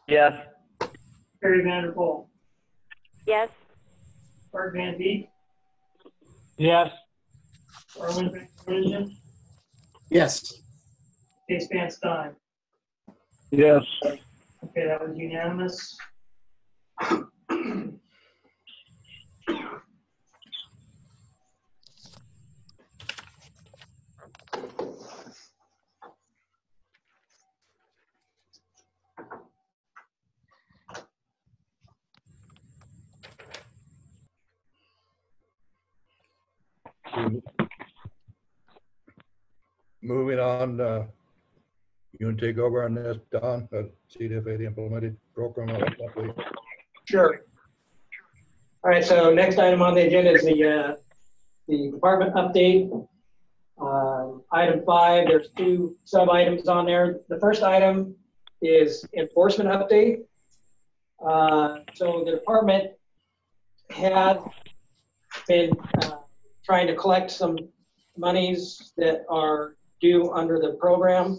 Yes. Perry Vanderpool, Yes. Art Van Beek, Yes. Arlen Van Cortlandt, Yes. Case Van Stein. Yes. Okay, that was unanimous. Moving on, you want to take over on this, Don, CDFA, the implemented program? Sure. All right, so next item on the agenda is the department update. Item 5, there's 2 sub-items on there. The first item is enforcement update. So the department has been trying to collect some monies that are due under the program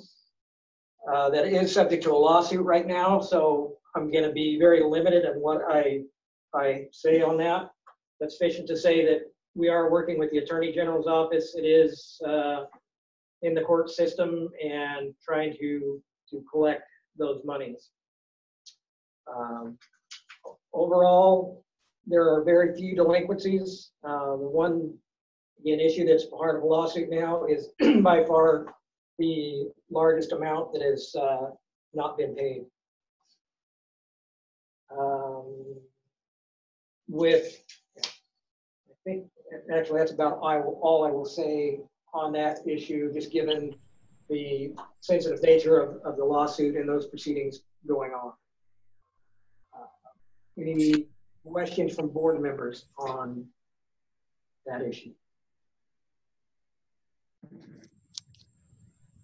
that is subject to a lawsuit right now. So I'm going to be very limited in what I say on that. But sufficient to say that we are working with the Attorney General's office. It is in the court system and trying to collect those monies. Overall, there are very few delinquencies. The one issue that's part of a lawsuit now is by far the largest amount that has not been paid. I think actually that's about all I will say on that issue, just given the sensitive nature of the lawsuit and those proceedings going on. Any questions from board members on that issue?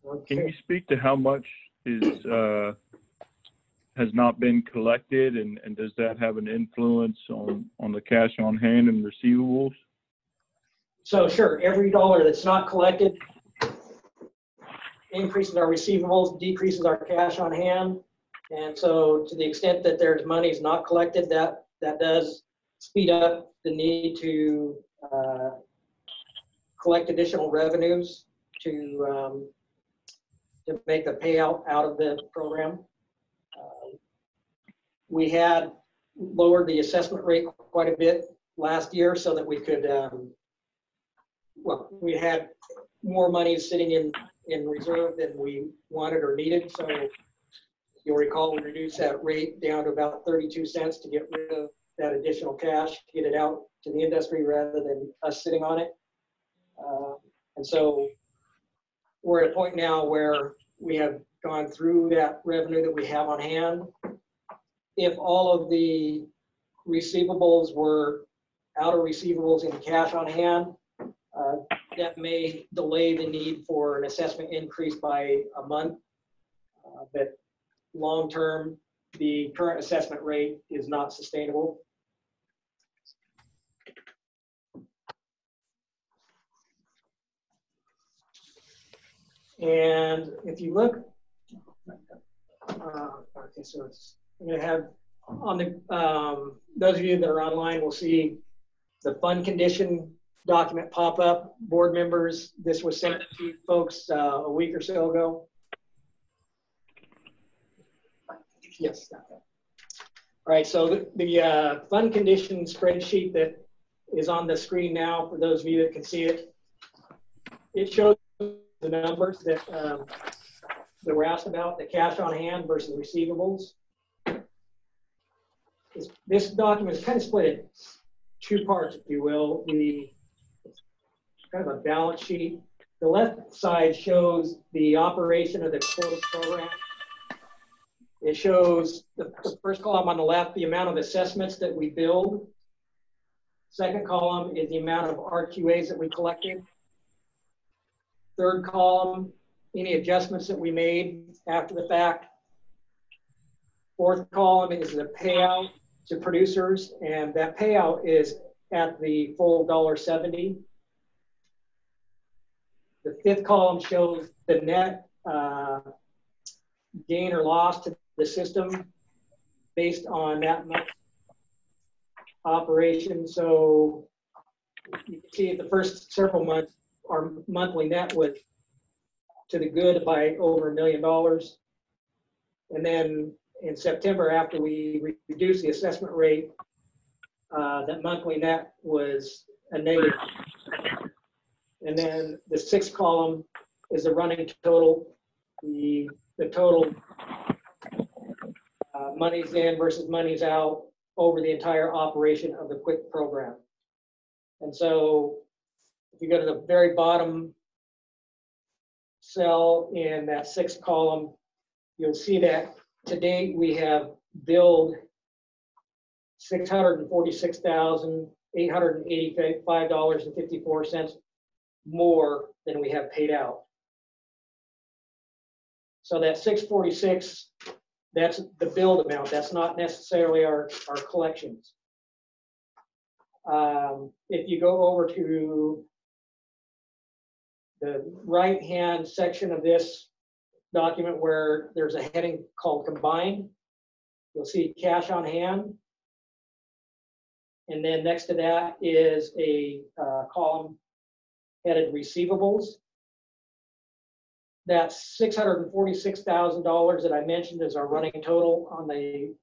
Okay. Can you speak to how much is has not been collected, and does that have an influence on the cash on hand and receivables? So sure, every dollar that's not collected increases our receivables, decreases our cash on hand. And so to the extent that there's monies not collected, that does speed up the need to collect additional revenues to make the payout out of the program. We had lowered the assessment rate quite a bit last year so that we could, we had more money sitting in reserve than we wanted or needed. So you'll recall we reduced that rate down to about 32 cents to get rid of that additional cash, get it out to the industry rather than us sitting on it. And so we're at a point now where we have gone through that revenue that we have on hand. If all of the receivables were out of receivables in cash on hand, that may delay the need for an assessment increase by a month. But long term, the current assessment rate is not sustainable. And if you look, okay, so it's I'm going to have on the those of you that are online will see the fund condition document pop up. Board members, this was sent to you folks a week or so ago. Yes. All right. So the fund condition spreadsheet that is on the screen now, for those of you that can see it, it shows the numbers that that were asked about, the cash on hand versus receivables. This document is kind of split in 2 parts, if you will. The kind of a balance sheet. The left side shows the operation of the quota program. It shows the first column on the left, the amount of assessments that we billed. Second column is the amount of RQAs that we collected. Third column, any adjustments that we made after the fact. Fourth column is the payout to producers, and that payout is at the full $1.70. The fifth column shows the net gain or loss to the system based on that month's operation. So you can see the first several months, our monthly net was to the good by over $1 million. And then in September, after we reduced the assessment rate, that monthly net was a negative. And then the sixth column is the running total, the total monies in versus monies out over the entire operation of the QUIC program. And so if you go to the very bottom cell in that sixth column, you'll see that to date we have billed $646,885.54 more than we have paid out. So that 646, that's the billed amount. That's not necessarily our collections. If you go over to the right-hand section of this document where there's a heading called combined, you'll see cash on hand. And then next to that is a column headed receivables. That's $646,000 that I mentioned is our running total on the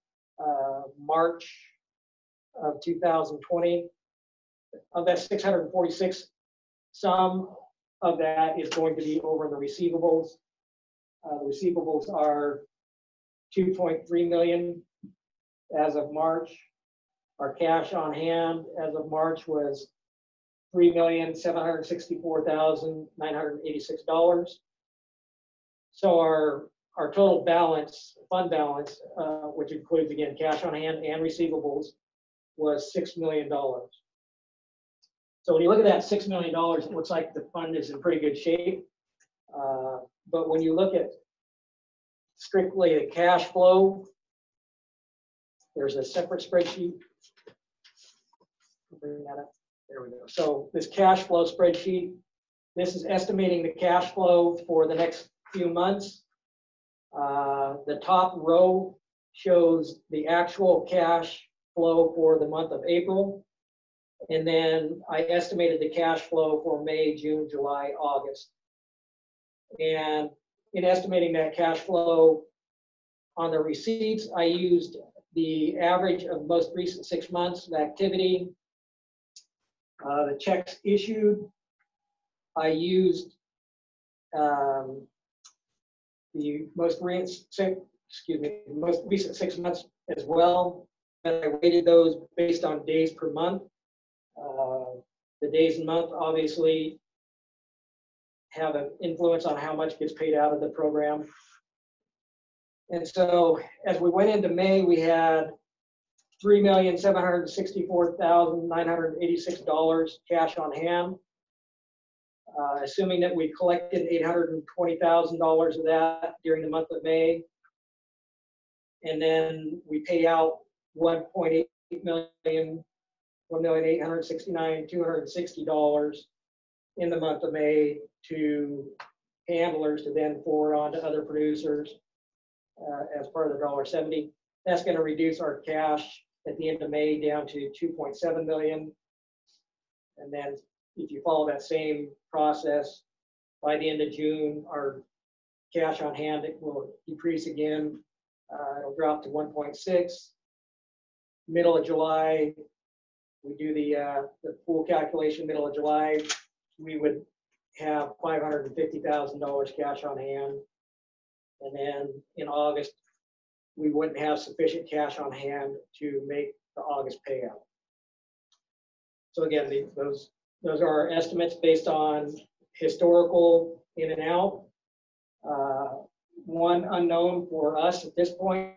March of 2020. Of that 646, some of that is going to be over in the receivables. The receivables are $2.3 million as of March. Our cash on hand as of March was $3,764,986. So our total balance, fund balance, which includes again cash on hand and receivables, was $6 million. So when you look at that $6 million, it looks like the fund is in pretty good shape. But when you look at strictly the cash flow, there's a separate spreadsheet. Bring that up. There we go. So this cash flow spreadsheet, this is estimating the cash flow for the next few months. The top row shows the actual cash flow for the month of April. And then I estimated the cash flow for May, June, July, August. And in estimating that cash flow on the receipts, I used the average of most recent 6 months of activity. The checks issued, I used the most recent 6 months as well, and I weighted those based on days per month. The days in month obviously have an influence on how much gets paid out of the program. And so as we went into May, we had $3,764,986 cash on hand. Assuming that we collected $820,000 of that during the month of May, and then we pay out $1.8 million, $1,869,260 in the month of May to handlers to then forward on to other producers as part of the $1.70. That's going to reduce our cash at the end of May down to $2.7 million. And then if you follow that same process, by the end of June, our cash on hand will decrease again. It'll drop to 1.6. Middle of July, we do the full calculation. Middle of July, we would have $550,000 cash on hand. And then in August, we wouldn't have sufficient cash on hand to make the August payout. So again, those are our estimates based on historical in and out. One unknown for us at this point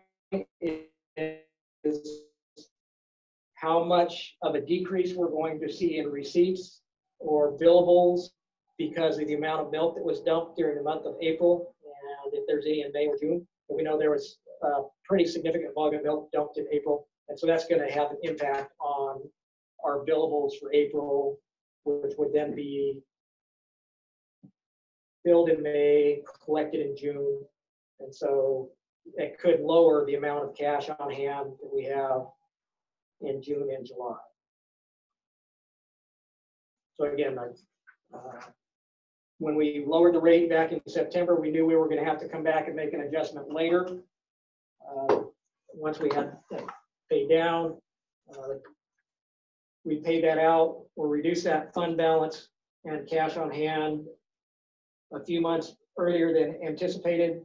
is how much of a decrease we're going to see in receipts or billables because of the amount of milk that was dumped during the month of April, and if there's any in May or June. But we know there was a pretty significant volume of milk dumped in April, and so that's going to have an impact on our billables for April, which would then be billed in May, collected in June. And so it could lower the amount of cash on hand that we have in June and July. So again, when we lowered the rate back in September, we knew we were going to have to come back and make an adjustment later. Once we had paid down, we paid that out or reduced that fund balance and cash on hand a few months earlier than anticipated.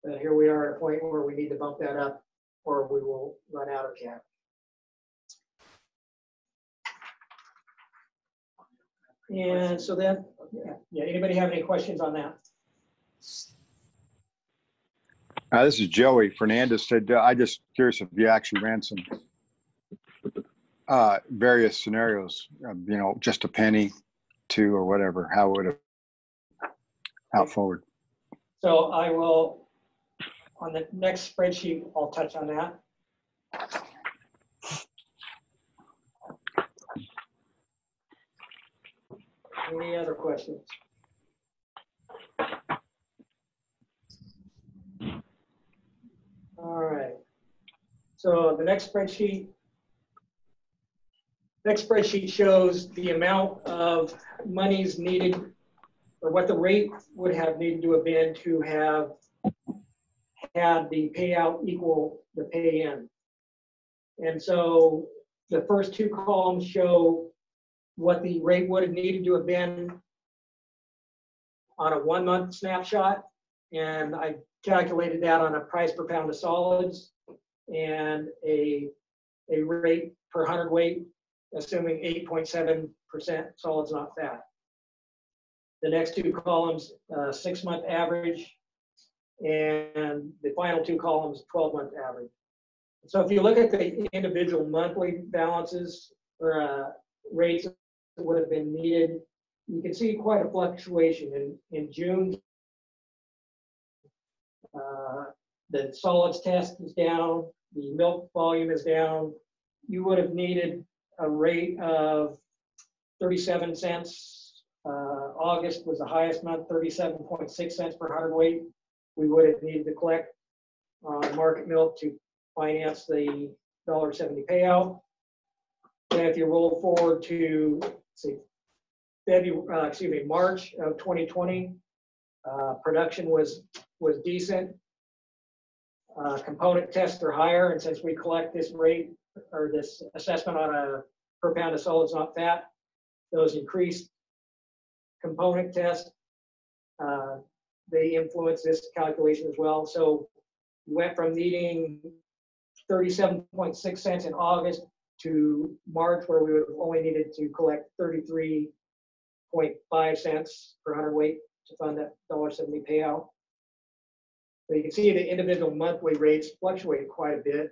But here we are at a point where we need to bump that up or we will run out of cash. And so then, yeah, anybody have any questions on that? This is Joey Fernandez. I just curious if you actually ran some various scenarios, you know, just a penny, two, or whatever. How would it out forward? So I will, on the next spreadsheet, I'll touch on that. Any other questions? All right. So the next spreadsheet shows the amount of monies needed, or what the rate would have needed to have been to have had the payout equal the pay in. And so the first two columns show what the rate would have needed to have been on a 1 month snapshot. And I calculated that on a price per pound of solids and a rate per hundredweight, assuming 8.7% solids not fat. The next two columns, 6 month average, and the final two columns, 12-month average. So if you look at the individual monthly balances or rates that would have been needed, you can see quite a fluctuation. In June, the solids test is down, the milk volume is down. You would have needed a rate of 37 cents. August was the highest month, 37.6 cents per hundredweight. We would have needed to collect market milk to finance the $1.70 payout. And if you roll forward to say March of 2020, production was decent. Component tests are higher, and since we collect this rate or this assessment on a per pound of solids not fat, those increased component tests, they influence this calculation as well. So we went from needing 37.6 cents in August to March, where we would have only needed to collect 33.5 cents per hundredweight to fund that $1.70 payout. So you can see the individual monthly rates fluctuate quite a bit.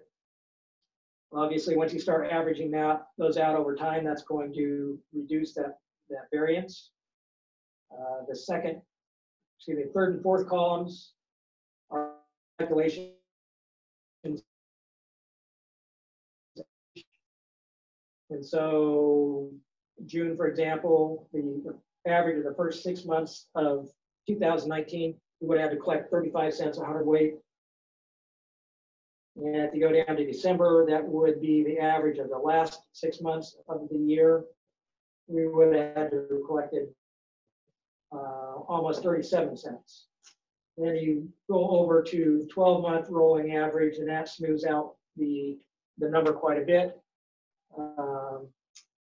Obviously, once you start averaging those out over time, that's going to reduce that variance. The third and fourth columns are calculations. And so June, for example, the average of the first 6 months of 2019, we would have to collect 35 cents a hundredweight. And if you go down to December, that would be the average of the last 6 months of the year. We would have had to have collected almost 37 cents. Then you go over to 12-month rolling average, and that smooths out the number quite a bit.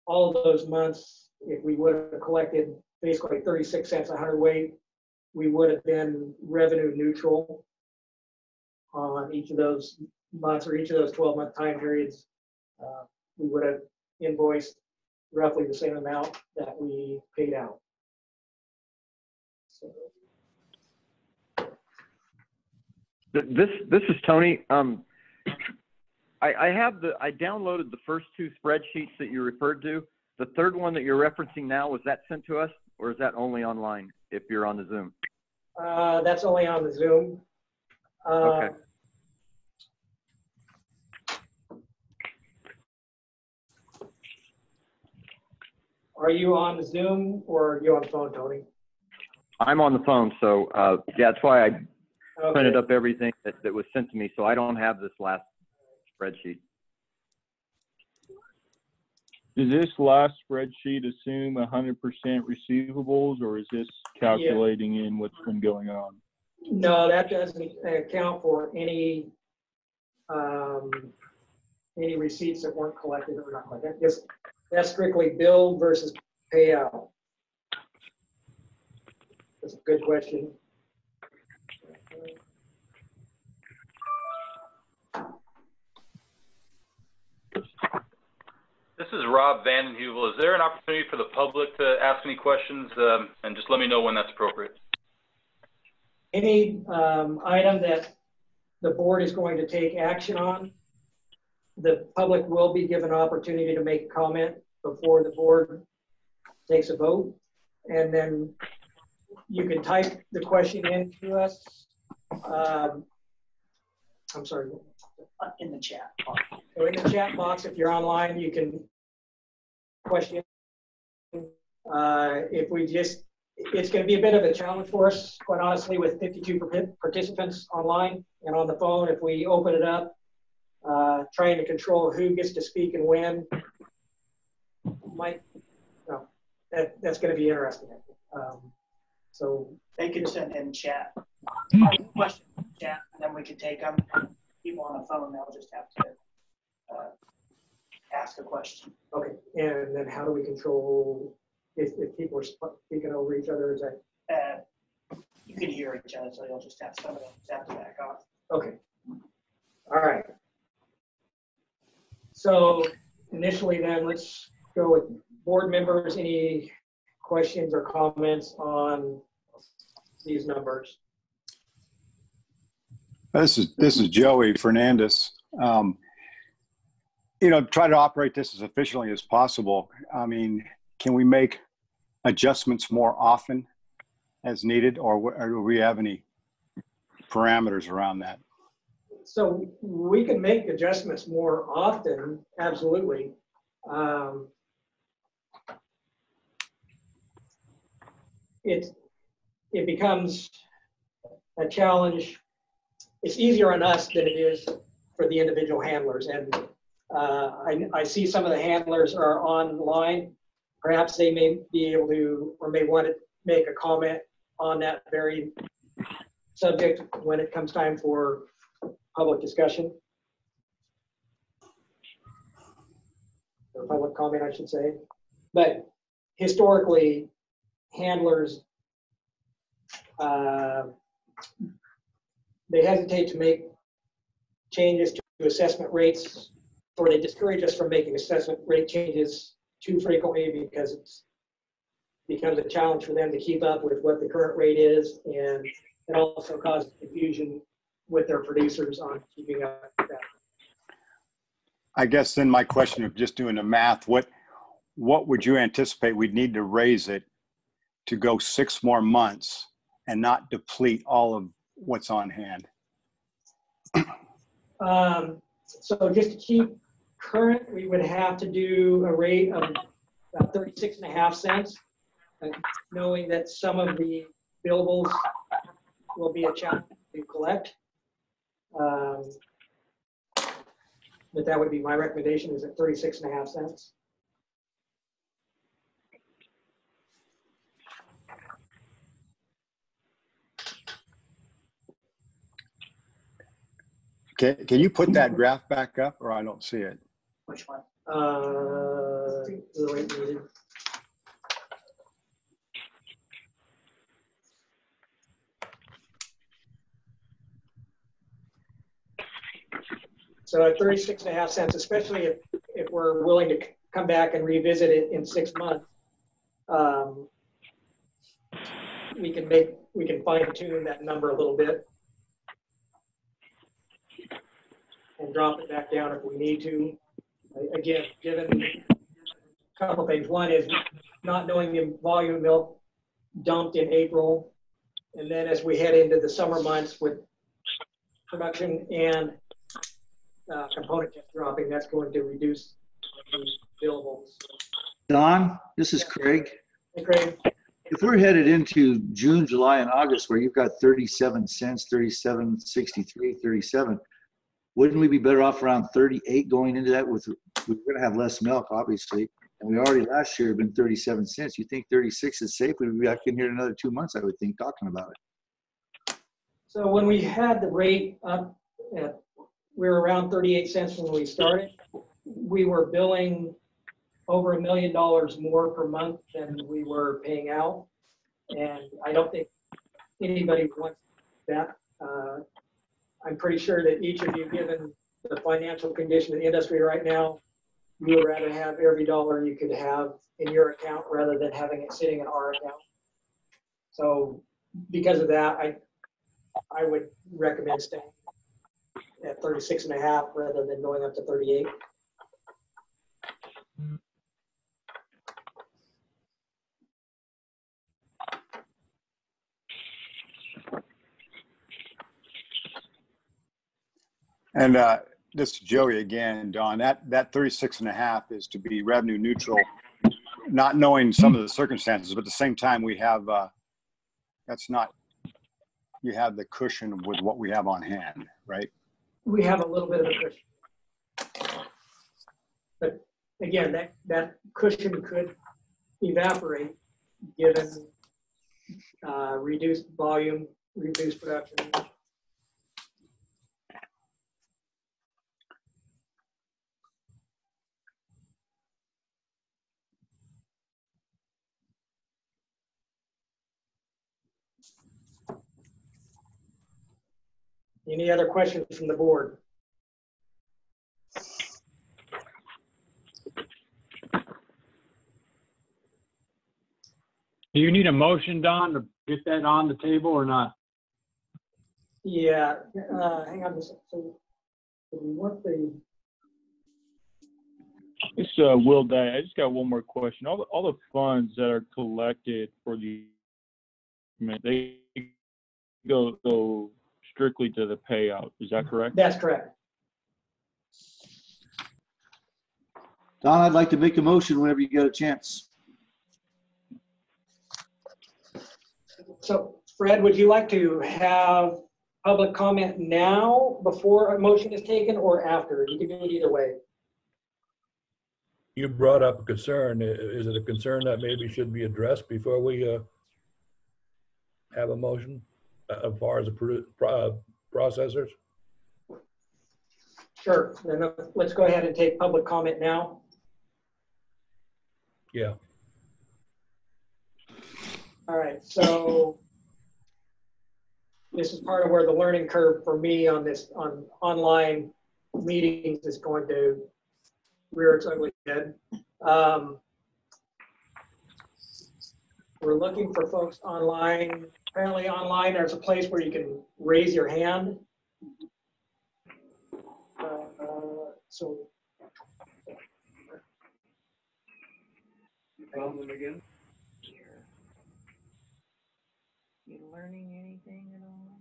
All of those months, if we would have collected basically 36 cents a hundredweight, we would have been revenue neutral on each of those months or each of those 12-month time periods. We would have invoiced roughly the same amount that we paid out. So. This is Tony. I downloaded the first two spreadsheets that you referred to. The third one that you're referencing now, was that sent to us, or is that only online if you're on the Zoom? That's only on the Zoom. Okay. Are you on the Zoom or are you on the phone, Tony? I'm on the phone, so yeah, that's why printed up everything that was sent to me, so I don't have this last spreadsheet. Does this last spreadsheet assume 100% receivables, or is this calculating in what's been going on? No, that doesn't account for any receipts that weren't collected or not collected. That's strictly billed versus payout. That's a good question. This is Rob Vandenheuvel. Is there an opportunity for the public to ask any questions? And just let me know when that's appropriate. Any item that the board is going to take action on, the public will be given an opportunity to make a comment before the board takes a vote. And then you can type the question in to us. I'm sorry. In the chat. So in the chat box, if you're online, you can question. If we just, it's going to be a bit of a challenge for us, quite honestly, with 52 participants online and on the phone. If we open it up, trying to control who gets to speak and when, that's going to be interesting. So they could send in chat question chat, and then we could take them. People on the phone, they'll just have to ask a question. Okay, and then how do we control if people are speaking over each other? Is that you can hear each other, so you'll just have somebody have to back off. Okay. All right. So initially, then let's go with board members. Any questions or comments on these numbers? This is Joey Fernandez. Try to operate this as efficiently as possible. I mean, can we make adjustments more often as needed, or do we have any parameters around that? So we can make adjustments more often, absolutely. It becomes a challenge. It's easier on us than it is for the individual handlers. And I see some of the handlers are online. Perhaps they may be able to, or may want to make a comment on that very subject when it comes time for public discussion. Or public comment, I should say. But historically, handlers, they hesitate to make changes to assessment rates, or they discourage us from making assessment rate changes too frequently because it becomes a challenge for them to keep up with what the current rate is, and it also causes confusion with their producers on keeping up with that. I guess then my question of just doing the math, what would you anticipate we'd need to raise it to go 6 more months and not deplete all of what's on hand? So just to keep current, we would have to do a rate of about 36.5 cents, knowing that some of the billables will be a challenge to collect. But that would be my recommendation, is at 36.5 cents. Can you put that graph back up, or I don't see it? Which one? The rate needed. So at 36.5 cents, especially if we're willing to come back and revisit it in 6 months, we can fine tune that number a little bit and drop it back down if we need to. Again, given a couple things. One is not knowing the volume of milk dumped in April, and then as we head into the summer months with production and component cost dropping, that's going to reduce the billables. Don, this is Craig. Hey, Craig. if we're headed into June, July, and August, where you've got 37 cents, 37.63, 37, wouldn't we be better off around 38 going into that? We're going to have less milk, obviously, and we already last year have been 37 cents. You think 36 is safe? We'd be back in here in another 2 months, I would think, talking about it. So when we had the rate up at, we were around 38 cents when we started. We were billing over $1 million more per month than we were paying out. And I don't think anybody wants that. I'm pretty sure that each of you, given the financial condition of the industry right now, you would rather have every dollar you could have in your account rather than having it sitting in our account. So because of that, I would recommend staying at 36.5 rather than going up to 38. And this is Joey again, Don. That 36.5 is to be revenue neutral, not knowing some of the circumstances, but at the same time we have that's not, you have the cushion with what we have on hand, right? We have a little bit of a cushion, but again, that cushion could evaporate given reduced volume, reduced production. Any other questions from the board? Do you need a motion, Don, to get that on the table or not? Yeah, hang on a second. So we want the, It's Will Day. I just got one more question. All the funds that are collected for the, they go strictly to the payout. Is that correct? that's correct. Don, I'd like to make a motion whenever you get a chance. So Fred, would you like to have public comment now before a motion is taken or after? You can do it either way. You brought up a concern. Is it a concern that maybe should be addressed before we have a motion as far as the processors? Sure, then let's go ahead and take public comment now. Yeah. All right, so this is part of where the learning curve for me on this, on online meetings is going to rear its ugly head. We're looking for folks online. Apparently online, there's a place where you can raise your hand. So. Problem again? You learning anything at all?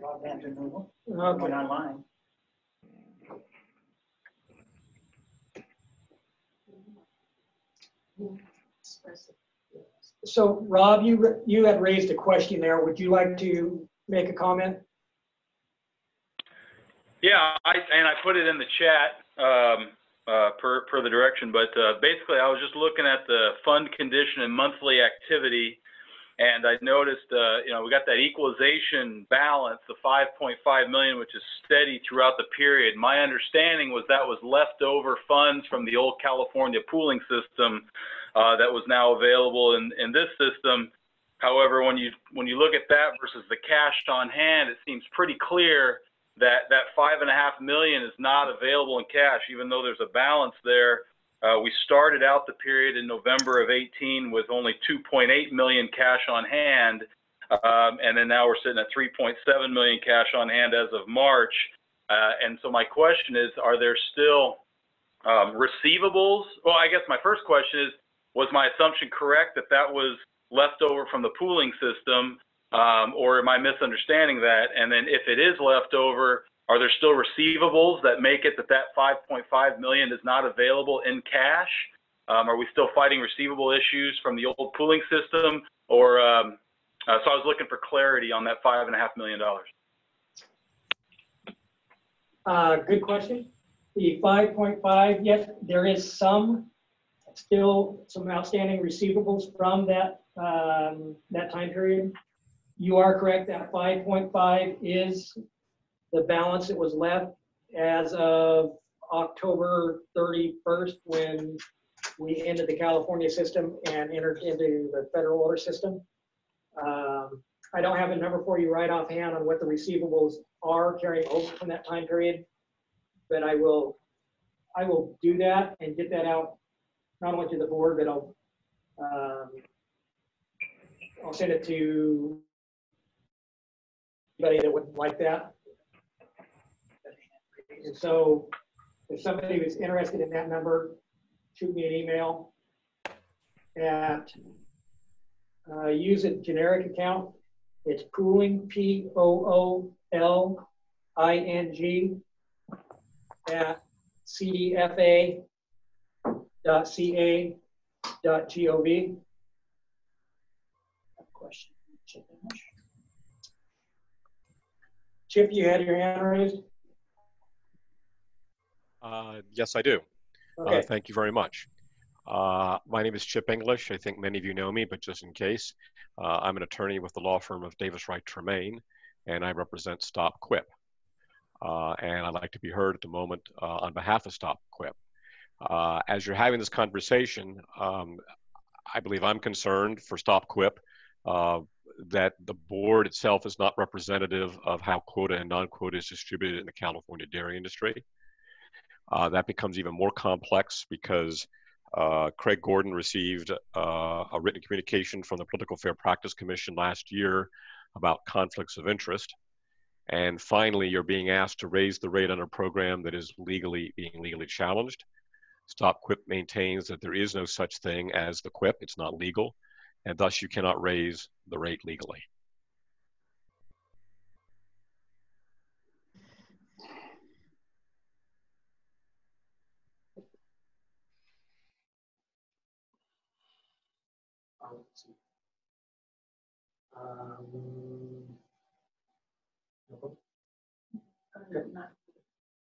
Log back to normal. Okay. Going online. So Rob, you had raised a question there. Would you like to make a comment? Yeah, I put it in the chat per the direction, but basically I was just looking at the fund condition and monthly activity, and I noticed you know, we got that equalization balance, the 5.5 million, which is steady throughout the period. My understanding was that was leftover funds from the old California pooling system that was now available in this system. However, when you look at that versus the cash on hand, it seems pretty clear that 5.5 million is not available in cash, even though there's a balance there. We started out the period in November of 18 with only 2.8 million cash on hand, and then now we're sitting at 3.7 million cash on hand as of March. And so my question is, are there still receivables? Well, I guess my first question is, was my assumption correct that that was left over from the pooling system? Or am I misunderstanding that? And then if it is left over, are there still receivables that make it that 5.5 million is not available in cash? Are we still fighting receivable issues from the old pooling system? Or, so I was looking for clarity on that $5.5 million. Good question. The 5.5, yes, there is still some outstanding receivables from that time period. You are correct, that 5.5 is the balance that was left as of October 31st, when we ended the California system and entered into the federal order system. I don't have a number for you right offhand on what the receivables are carrying over from that time period, but I will do that and get that out, not only to the board, but I'll send it to anybody that would like that. And so if somebody was interested in that number, shoot me an email at use a generic account. It's pooling, POOLING at CDFA.ca.gov. Question. Chip, you had your hand raised? Yes, I do. Okay. Thank you very much. My name is Chip English. I think many of you know me, but just in case, I'm an attorney with the law firm of Davis Wright Tremaine, and I represent Stop Quip. And I'd like to be heard at the moment on behalf of Stop Quip. As you're having this conversation, I believe I'm concerned for Stop Quip that the board itself is not representative of how quota and non-quota is distributed in the California dairy industry. That becomes even more complex because Craig Gordon received a written communication from the Political Fair Practice Commission last year about conflicts of interest. And finally, you're being asked to raise the rate on a program that is being legally challenged. Stop Quip maintains that there is no such thing as the quip. It's not legal, and thus you cannot raise the rate legally.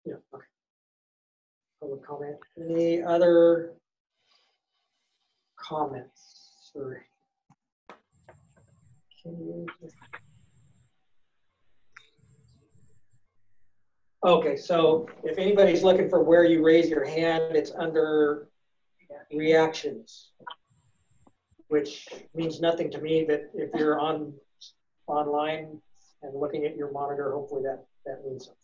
Yeah, okay. Public comment. Any other comments? Or okay, so if anybody's looking for where you raise your hand, it's under reactions, which means nothing to me, but if you're online and looking at your monitor, hopefully that means something.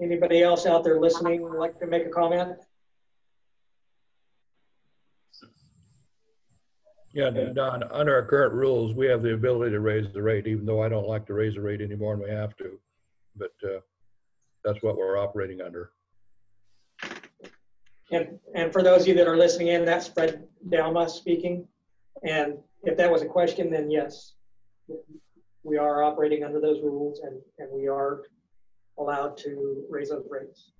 Anybody else out there listening would like to make a comment? Yeah, Don, under our current rules, we have the ability to raise the rate, even though I don't like to raise the rate anymore than we have to. But that's what we're operating under. And for those of you that are listening in, that's Fred Dalma speaking. And if that was a question, then yes, we are operating under those rules and we are allowed to raise those rates.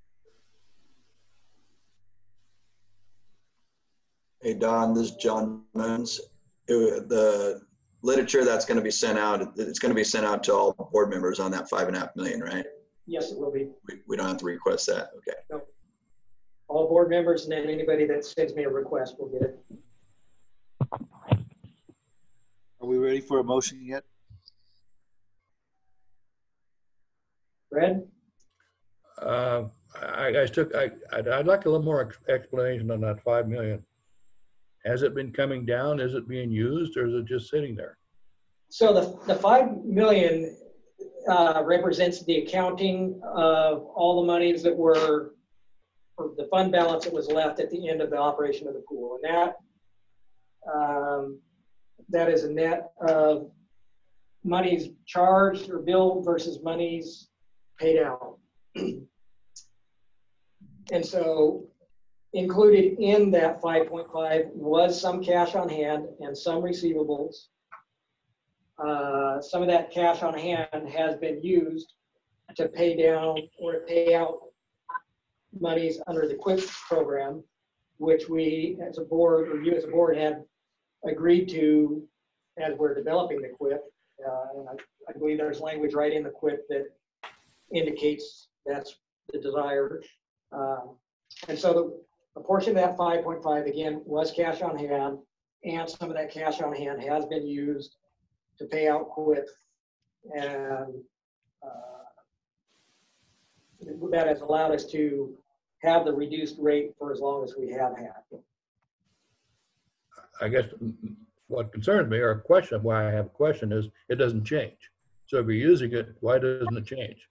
Hey, Don, this is John Moons. The literature that's going to be sent out, it's going to be sent out to all board members on that $5.5 million, right? Yes, it will be. We don't have to request that. Okay. Nope. All board members, and then anybody that sends me a request will get it. Are we ready for a motion yet? Fred? I'd like a little more explanation on that 5 million. Has it been coming down? Is it being used, or is it just sitting there? So the 5 million represents the accounting of all the monies that were, or the fund balance that was left at the end of the operation of the pool, and that is a net of monies charged or billed versus monies paid out. And so included in that 5.5 was some cash on hand and some receivables. Some of that cash on hand has been used to pay down or to pay out monies under the QUIP program, which we as a board, or you as a board, had agreed to as we're developing the QUIP. And I believe there's language right in the QUIP that indicates that's the desire. And so a portion of that 5.5, again, was cash on hand, and some of that cash on hand has been used to pay out QUIP. And that has allowed us to have the reduced rate for as long as we have had. I guess what concerns me, or a question, why I have a question, is it doesn't change. So if you're using it, why doesn't it change?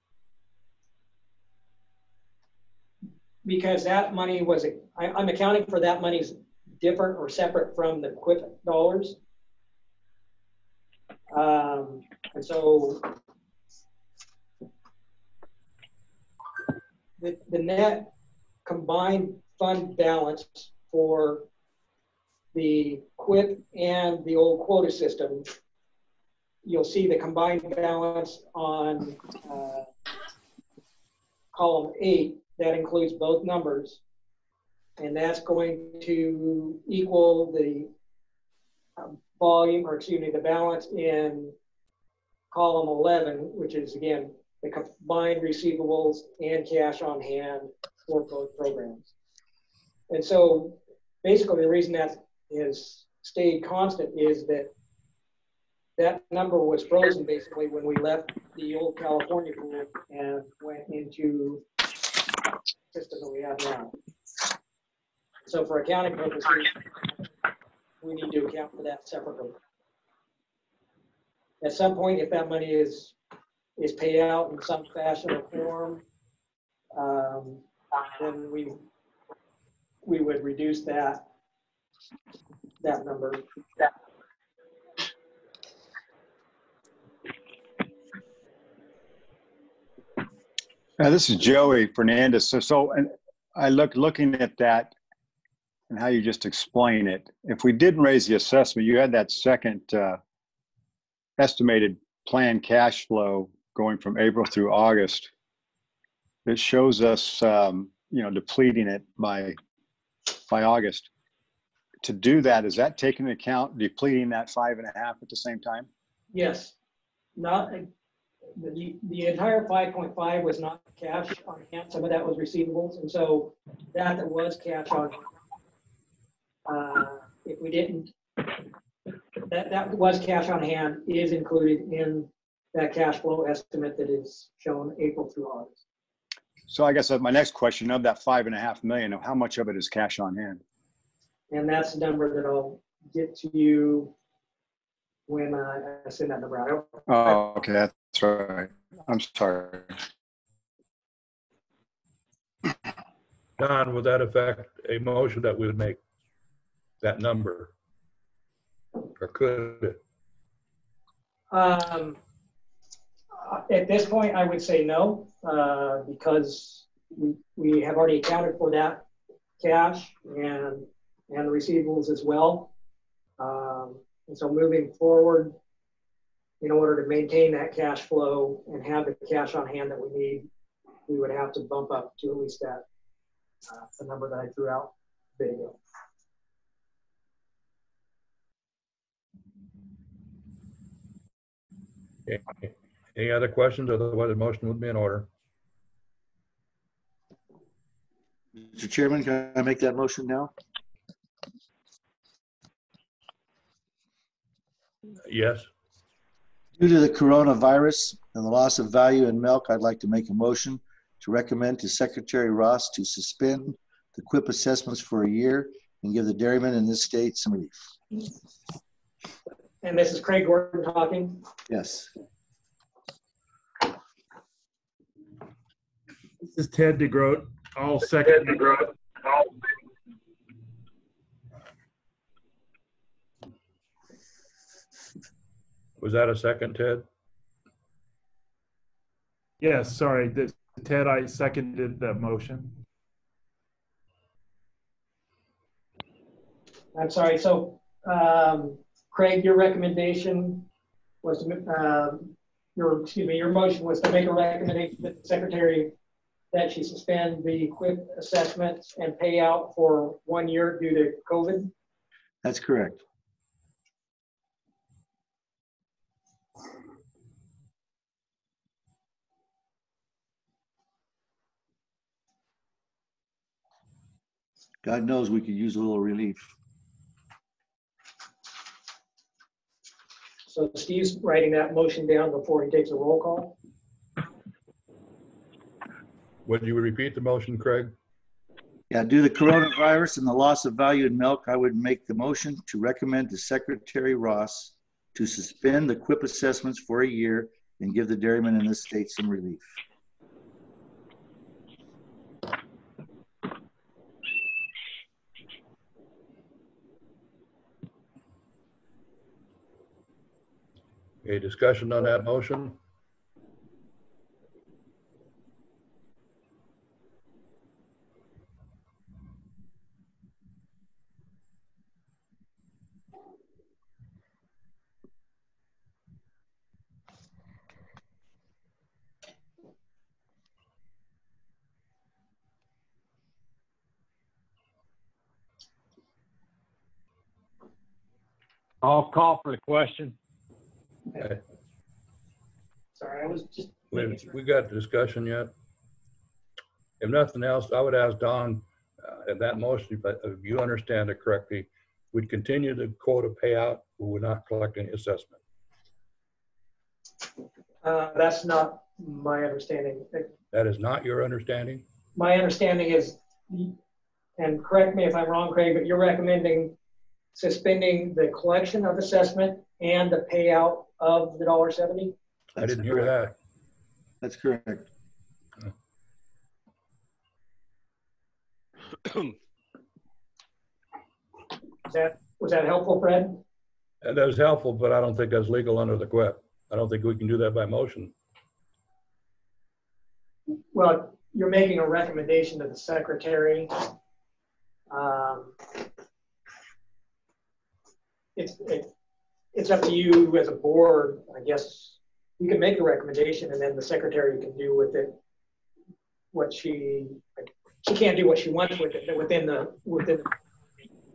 Because that money was, I'm accounting for that money's different or separate from the QUIP dollars. And so the net combined fund balance for the QUIP and the old quota system, you'll see the combined balance on column 8. That includes both numbers, and that's going to equal the volume, or excuse me, the balance in column 11, which is again the combined receivables and cash on hand for both programs. And so basically the reason that has stayed constant is that that number was frozen basically when we left the old California pool and went into the system that we have now. So for accounting purposes, we need to account for that separately. At some point, if that money is paid out in some fashion or form, then we would reduce that number. This is Joey Fernandez. So and I looking at that and how you just explain it. If we didn't raise the assessment, you had that second estimated planned cash flow going from April through August. It shows us, depleting it by August. To do that, is that taking into account depleting that 5.5 at the same time? Yes, not the entire 5.5 was not cash on hand. Some of that was receivables, and so that was cash on hand. If we didn't, that was cash on hand is included in that cash flow estimate that is shown April through August. So I guess my next question, of that 5.5 million, how much of it is cash on hand? And that's the number that I'll get to you when I send that number out. Oh, okay, that's right. I'm sorry. Don, would that affect a motion that we would make, that number? Or could it? At this point, I would say no, because we have already accounted for that cash and the receivables as well. And so moving forward, in order to maintain that cash flow and have the cash on hand that we need, we would have to bump up to at least that, the number that I threw out a bit ago. Okay. Any other questions? Otherwise, the motion would be in order. Mr. Chairman, can I make that motion now? Yes. Due to the coronavirus and the loss of value in milk, I'd like to make a motion to recommend to Secretary Ross to suspend the QUIP assessments for a year and give the dairymen in this state some relief. And this is Craig Gordon talking. Yes. This is Ted DeGroat. I'll second. Was that a second, Ted? Yes, sorry. Ted, I seconded that motion. I'm sorry. So, Craig, your recommendation was to, your motion was to make a recommendation that the Secretary that she suspend the quick assessments and payout for 1 year due to COVID. That's correct. God knows we could use a little relief. So Steve's writing that motion down before he takes a roll call. Would you repeat the motion, Craig? Yeah, due to coronavirus and the loss of value in milk, I would make the motion to recommend to Secretary Ross to suspend the QUIP assessments for a year and give the dairymen in this state some relief. A discussion on that motion? I'll call for the question. Okay. Sorry, I was just. We got the discussion yet? If nothing else, I would ask Don, in that motion, if you understand it correctly, we'd continue the quota payout, we would not collect any assessment. That's not my understanding. That is not your understanding? My understanding is, and correct me if I'm wrong, Craig, but you're recommending suspending the collection of assessment and the payout of the $1.70? I didn't hear that. That's correct. Was that helpful, Fred? And that was helpful, but I don't think that's legal under the QUIP. I don't think we can do that by motion. Well, you're making a recommendation to the secretary. It's up to you as a board, I guess. You can make a recommendation and then the secretary can do with it what she can't do what she wants with it, but within the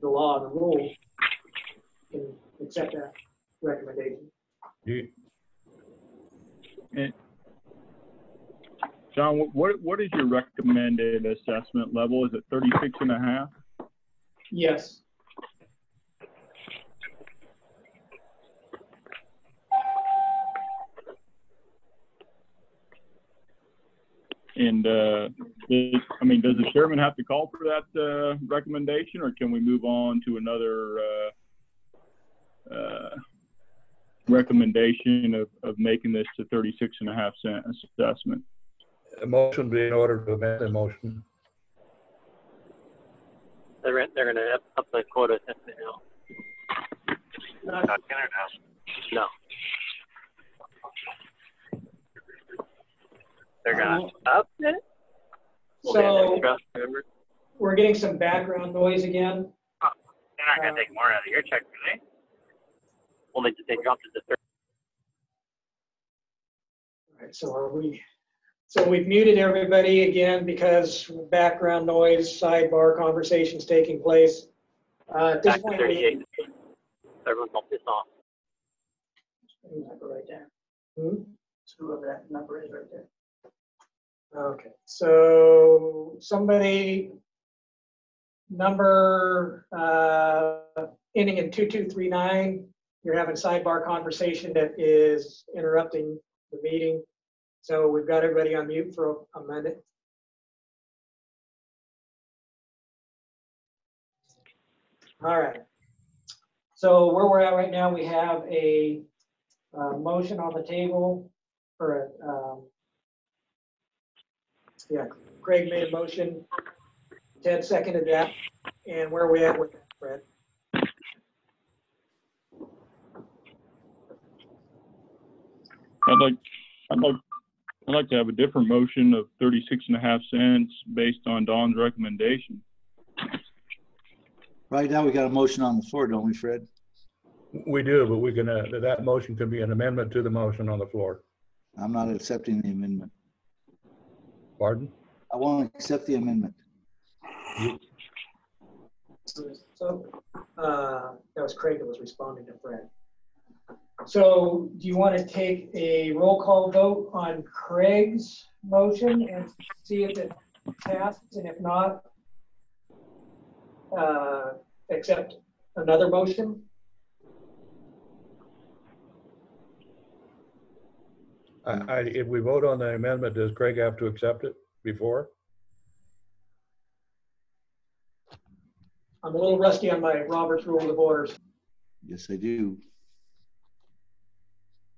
law and the rule, you can accept that recommendation. John, what is your recommended assessment level? Is it 36.5? Yes. And does the chairman have to call for that recommendation, or can we move on to another recommendation of making this to 36.5 cent assessment? A motion be in order to amend the motion. They're going to up the quota assessment now. No. They're going to up it? So we're getting some background noise again. Oh, they're not going to take more out of your check, do they? Only to take off to the third. All right, so we've muted everybody again because background noise, sidebar conversations taking place. At this point, 38. Everyone's all pissed off. Number right there. Whoever that number is right there. Okay, so somebody number ending in 2239, you're having sidebar conversation that is interrupting the meeting. So we've got everybody on mute for a minute. All right. So where we're at right now, we have a motion on the table for Craig made a motion. Ted seconded that. And where are we at with that, Fred? I'd like to have a different motion of 36.5 cents based on Don's recommendation. Right now, we got a motion on the floor, don't we, Fred? We do, but we can, that motion can be an amendment to the motion on the floor. I'm not accepting the amendment. Pardon? I won't accept the amendment. So that was Craig that was responding to Fred. So do you want to take a roll call vote on Craig's motion and see if it passes, and if not, accept another motion? If we vote on the amendment, does Craig have to accept it before? I'm a little rusty on my Robert's Rules of Orders. Yes, I do.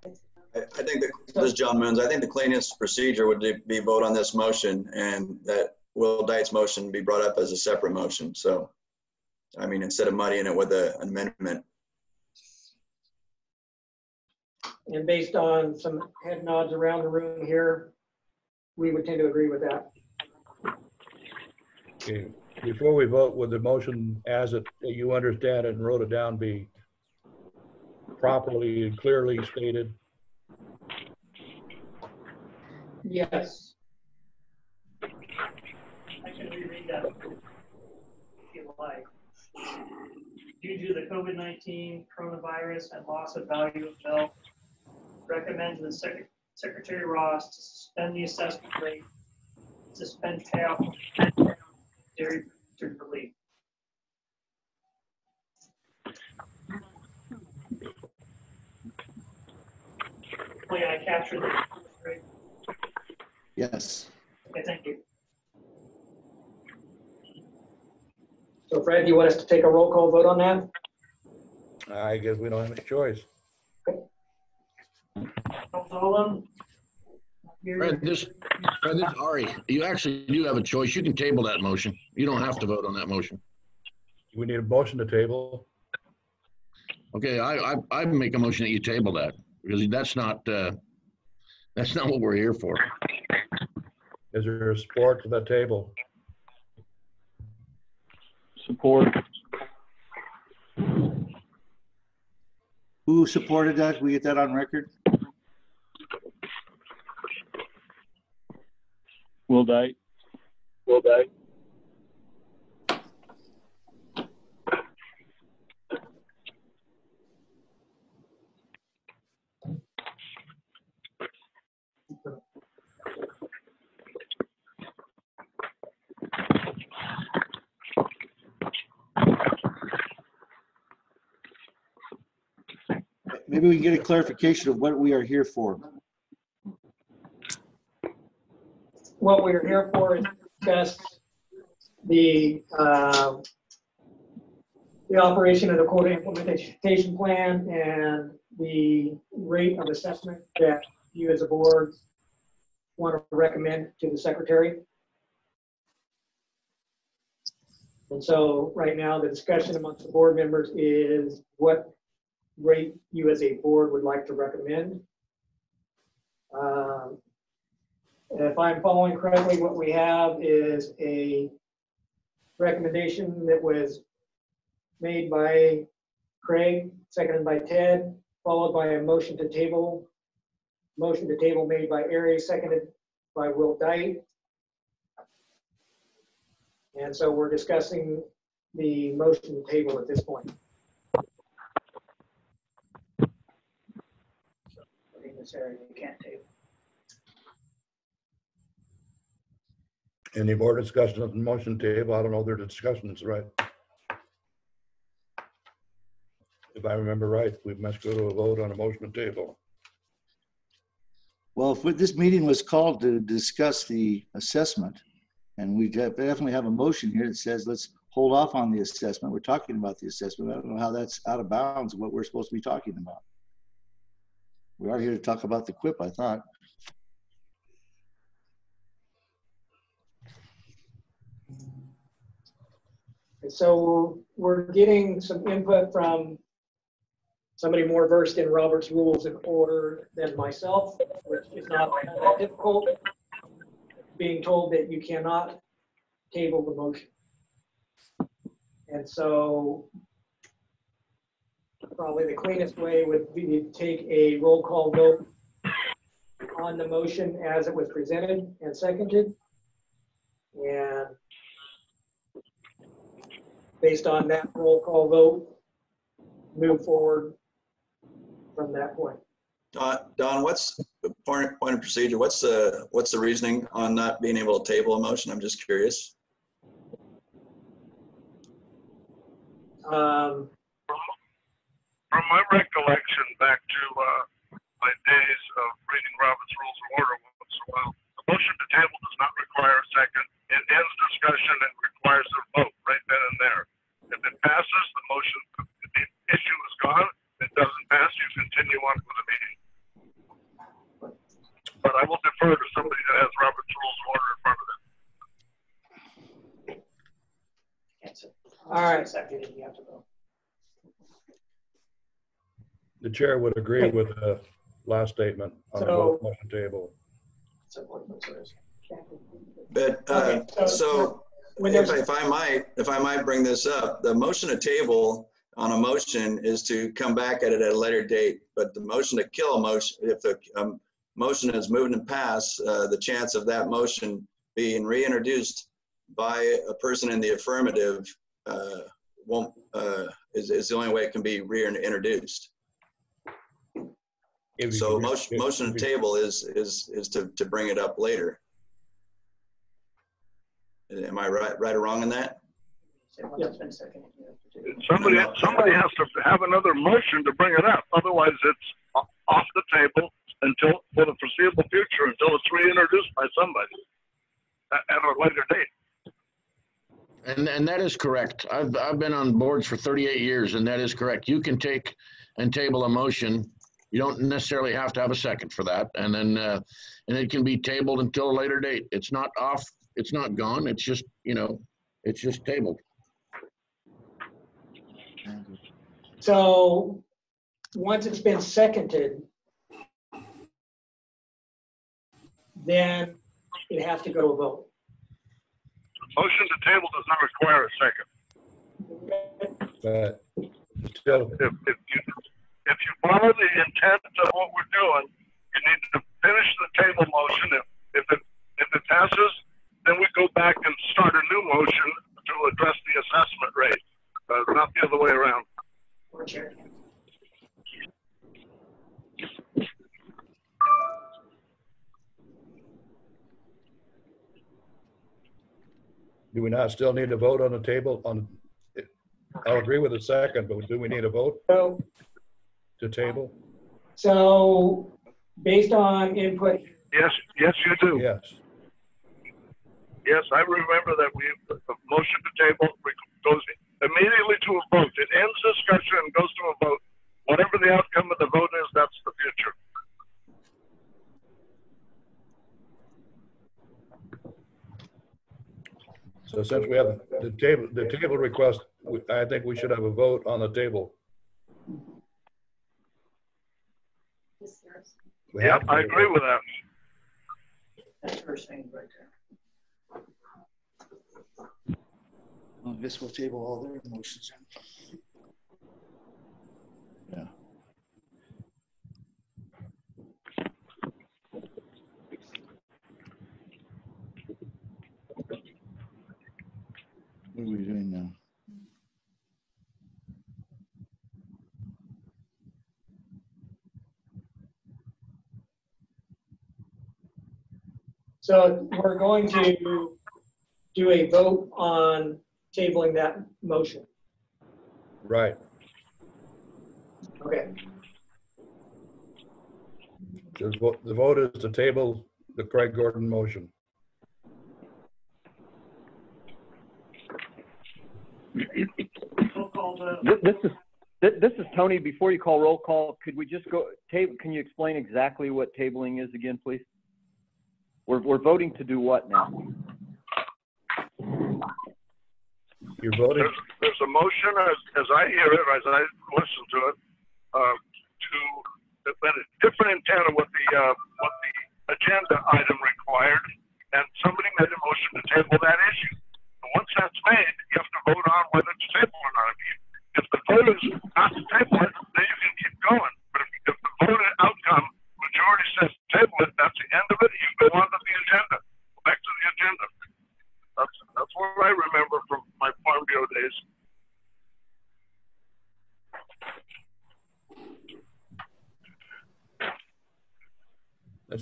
I think this is John Moons. I think the cleanest procedure would be vote on this motion, and that Will Dyke's motion be brought up as a separate motion. So, I mean, instead of muddying it with an amendment. And based on some head nods around the room here, we would tend to agree with that. Okay. Before we vote, would the motion, as it you understand it and wrote it down, be properly and clearly stated? Yes. I can reread that if you like. Due to the COVID-19 coronavirus and loss of value of milk, recommends the Secretary Ross to suspend the assessment rate, suspend payout for dairy producer relief. I captured the rate. Yes. Okay, thank you. So Fred, do you want us to take a roll call vote on that? I guess we don't have a choice. Fred, this is Ari. You actually do have a choice. You can table that motion. You don't have to vote on that motion. We need a motion to table. Okay, I make a motion that you table that, because that's not what we're here for. Is there a support for that table? Support. Who supported that? We get that on record? Will Dyke. Will Dyke. Maybe we can get a clarification of what we are here for. What we're here for is to discuss the operation of the quota implementation plan and the rate of assessment that you as a board want to recommend to the secretary. And so right now the discussion amongst the board members is what rate you as a board would like to recommend. If I'm following correctly, what we have is a recommendation that was made by Craig, seconded by Ted, followed by a motion to table. Motion to table made by Ari, seconded by Will Dyke. And so we're discussing the motion to table at this point. In this area, you can't table. Any more discussion of the motion table? I don't know their discussions, right? If I remember right, we must go to a vote on a motion table. Well, if this meeting was called to discuss the assessment, and we definitely have a motion here that says let's hold off on the assessment. We're talking about the assessment. I don't know how that's out of bounds of what we're supposed to be talking about. We are here to talk about the QIP, I thought. So we're getting some input from somebody more versed in Robert's Rules and Order than myself, which is not that difficult, being told that you cannot table the motion. And so probably the cleanest way would be to take a roll call vote on the motion as it was presented and seconded. And based on that roll call vote, move forward from that point. Don, what's the point of procedure? What's the reasoning on not being able to table a motion? I'm just curious. From my recollection back to my days of reading Robert's Rules of Order once in a while, the motion to table does not require a second. It ends discussion and requires a vote right then and there. If it passes, the motion, the issue is gone. If it doesn't pass, you continue on with the meeting. But I will defer to somebody that has Robert's Rules of Order in front of them. All right. The chair would agree with the last statement on the vote motion table. But so if I might bring this up, the motion to table on a motion is to come back at it at a later date. But the motion to kill a motion, if the motion is moved and passed, the chance of that motion being reintroduced by a person in the affirmative is the only way it can be reintroduced. So motion to table is to bring it up later. Am I right or wrong in that? Somebody has to have another motion to bring it up. Otherwise, it's off the table until for the foreseeable future until it's reintroduced by somebody at a later date. And that is correct. I've been on boards for 38 years, and that is correct. You can take and table a motion. You don't necessarily have to have a second for that, and then and it can be tabled until a later date. It's not off. It's not gone. It's just, you know, it's just tabled. So once it's been seconded, then it has to go to a vote. Motion to table does not require a second. But still, if you follow the intent of what we're doing, you need to finish the table motion. If it passes, then we go back and start a new motion to address the assessment rate, not the other way around. do we not still need to vote on the table? I'll agree with the second, but do we need a vote to table? So based on input. Yes, you do. Yes. Yes, I remember that the motion to table goes immediately to a vote. It ends discussion and goes to a vote. Whatever the outcome of the vote is, that's the future. So since we have the table request, I think we should have a vote on the table. Yeah, I agree with that. That's first thing right there. I guess we'll table all their motions. Yeah. What are we doing now? So we're going to do a vote on tabling that motion. Right. Okay. The vote is to table the Craig Gordon motion. This is Tony. Before you call roll call, could we just go table? Can you explain exactly what tabling is again, please? We're voting to do what now? You're voting. There's a motion, as I hear it, as I listen to it, with a different intent of what the agenda item required, and somebody made a motion to table that issue. And once that's made, you have to vote on whether it's tabled or not. If the vote is not to table it, then you can keep going. But if the vote outcome majority says table it, that's the end of it. You go on to the agenda. Go back to the agenda.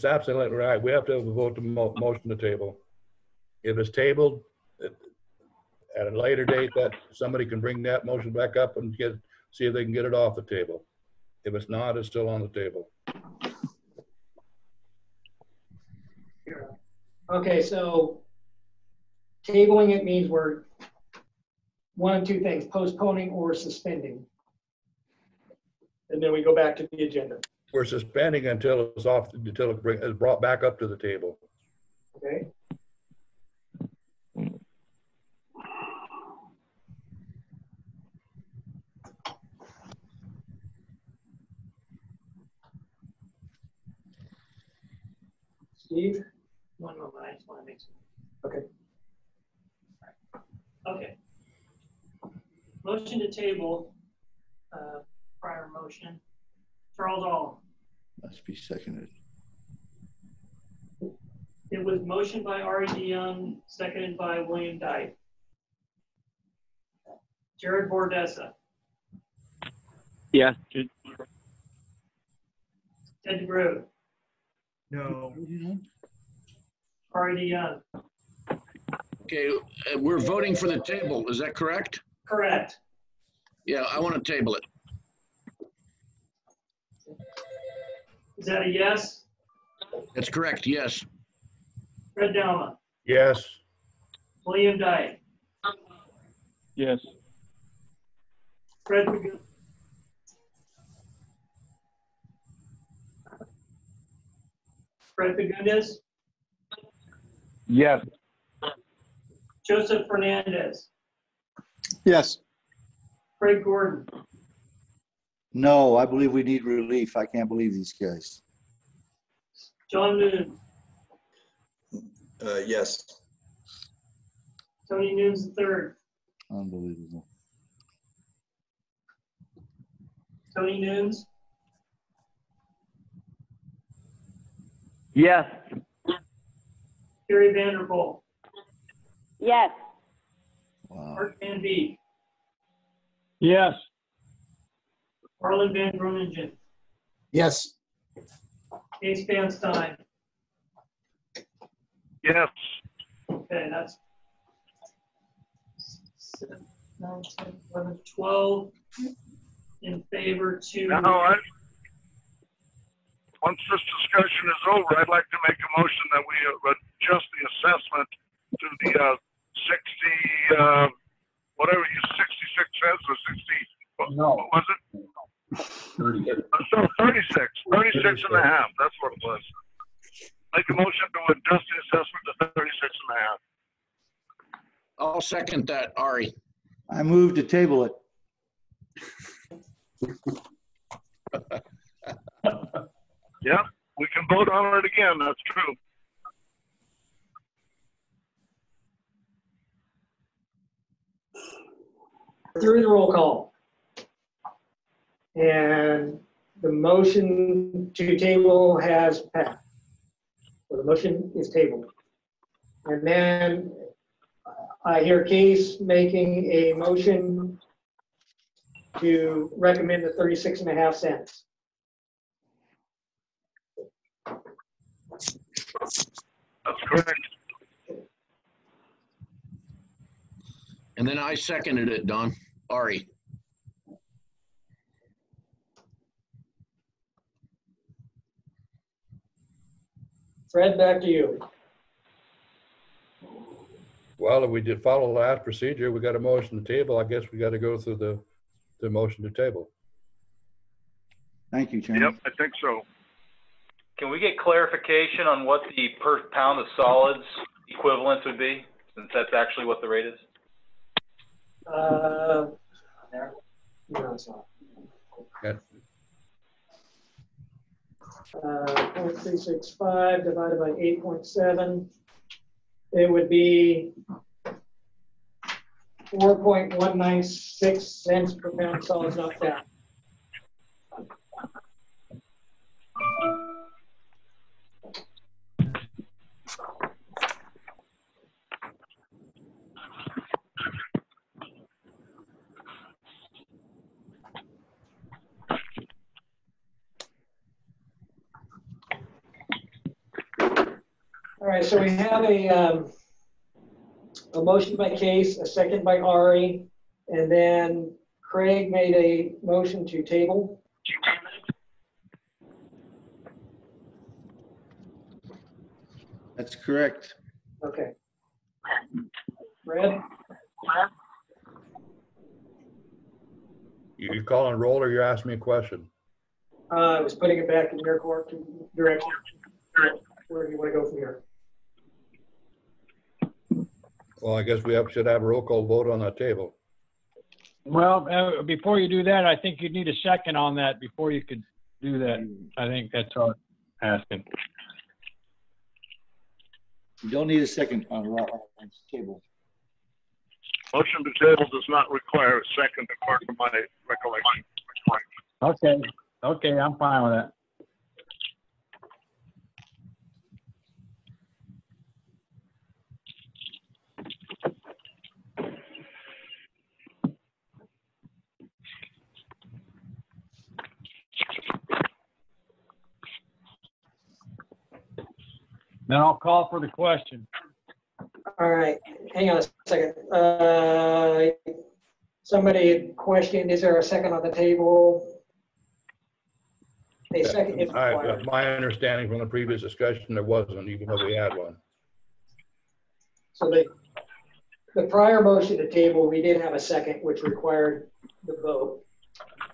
It's absolutely right. We have to have a vote to motion to table. If it's tabled at a later date, that somebody can bring that motion back up and see if they can get it off the table. If it's not, it's still on the table. Okay, so tabling it means we're one of two things, postponing or suspending. And then we go back to the agenda. We're suspending until it's off, until it is brought back up to the table. Okay. Steve? One moment, I just want to make sure. Okay. Okay. Motion to table, prior motion. Charles All. Must be seconded. It was motioned by Ari DeYoung, seconded by William Dyke. Jared Bordessa. Yes. Ted DeGrove. No. Ari DeYoung. Okay, we're voting for the table. Is that correct? Correct. Yeah, I want to table it. Is that a yes? That's correct, yes. Fred Dalma. Yes. William Dyke. Yes. Fred Fagundes. Yes. Joseph Fernandez. Yes. Craig Gordon. No, I believe we need relief. I can't believe these guys. John Moon. Yes. Tony Nunes III. Unbelievable. Tony Nunes. Yes. Kerry Vanderpool. Yes. Wow. Art Van Beek. Yes. Arlen Van Groningen. Yes. Case Van Stein. Yes. Okay, that's 7, 9, 10, 11, 12 in favor to. Now, once this discussion is over, I'd like to make a motion that we adjust the assessment to the 60, whatever you, 66 cents or 60, No. what was it? 36. So 36 and a half, that's what it was. Make a motion to adjust the assessment to 36 and a half. I'll second that, Ari. I move to table it. Yeah, we can vote on it again, that's true. Through the roll call. And the motion to table has passed. So the motion is tabled. And then I hear Case making a motion to recommend the 36.5 cents. That's correct. And then I seconded it, Don. Ari. Fred, back to you. Well, if we did follow the last procedure, we got a motion to table. I guess we got to go through the motion to table. Thank you, Chairman. Yep, I think so. Can we get clarification on what the per pound of solids equivalence would be, since that's actually what the rate is? No, it's not. Okay. 0.365 divided by 8.7. It would be 4.196 cents per pound of solids not fat. All right, so we have a motion by Case, a second by Ari, and then Craig made a motion to table. That's correct. Okay. Fred? You calling roll or you're asking me a question? I was putting it back in your court direction. Where do you want to go from here? Well, I guess we should have a roll call vote on that table. Well, before you do that, I think you'd need a second on that before you could do that. I think that's all I'm asking. You don't need a second on the table. Motion to table does not require a second, according to my recollection. Okay. Okay, I'm fine with that. Then I'll call for the question. All right, hang on a second. Somebody questioned, is there a second on the table? A second is required. My understanding from the previous discussion, there wasn't, even though we had one. So the prior motion to table, we did have a second, which required the vote.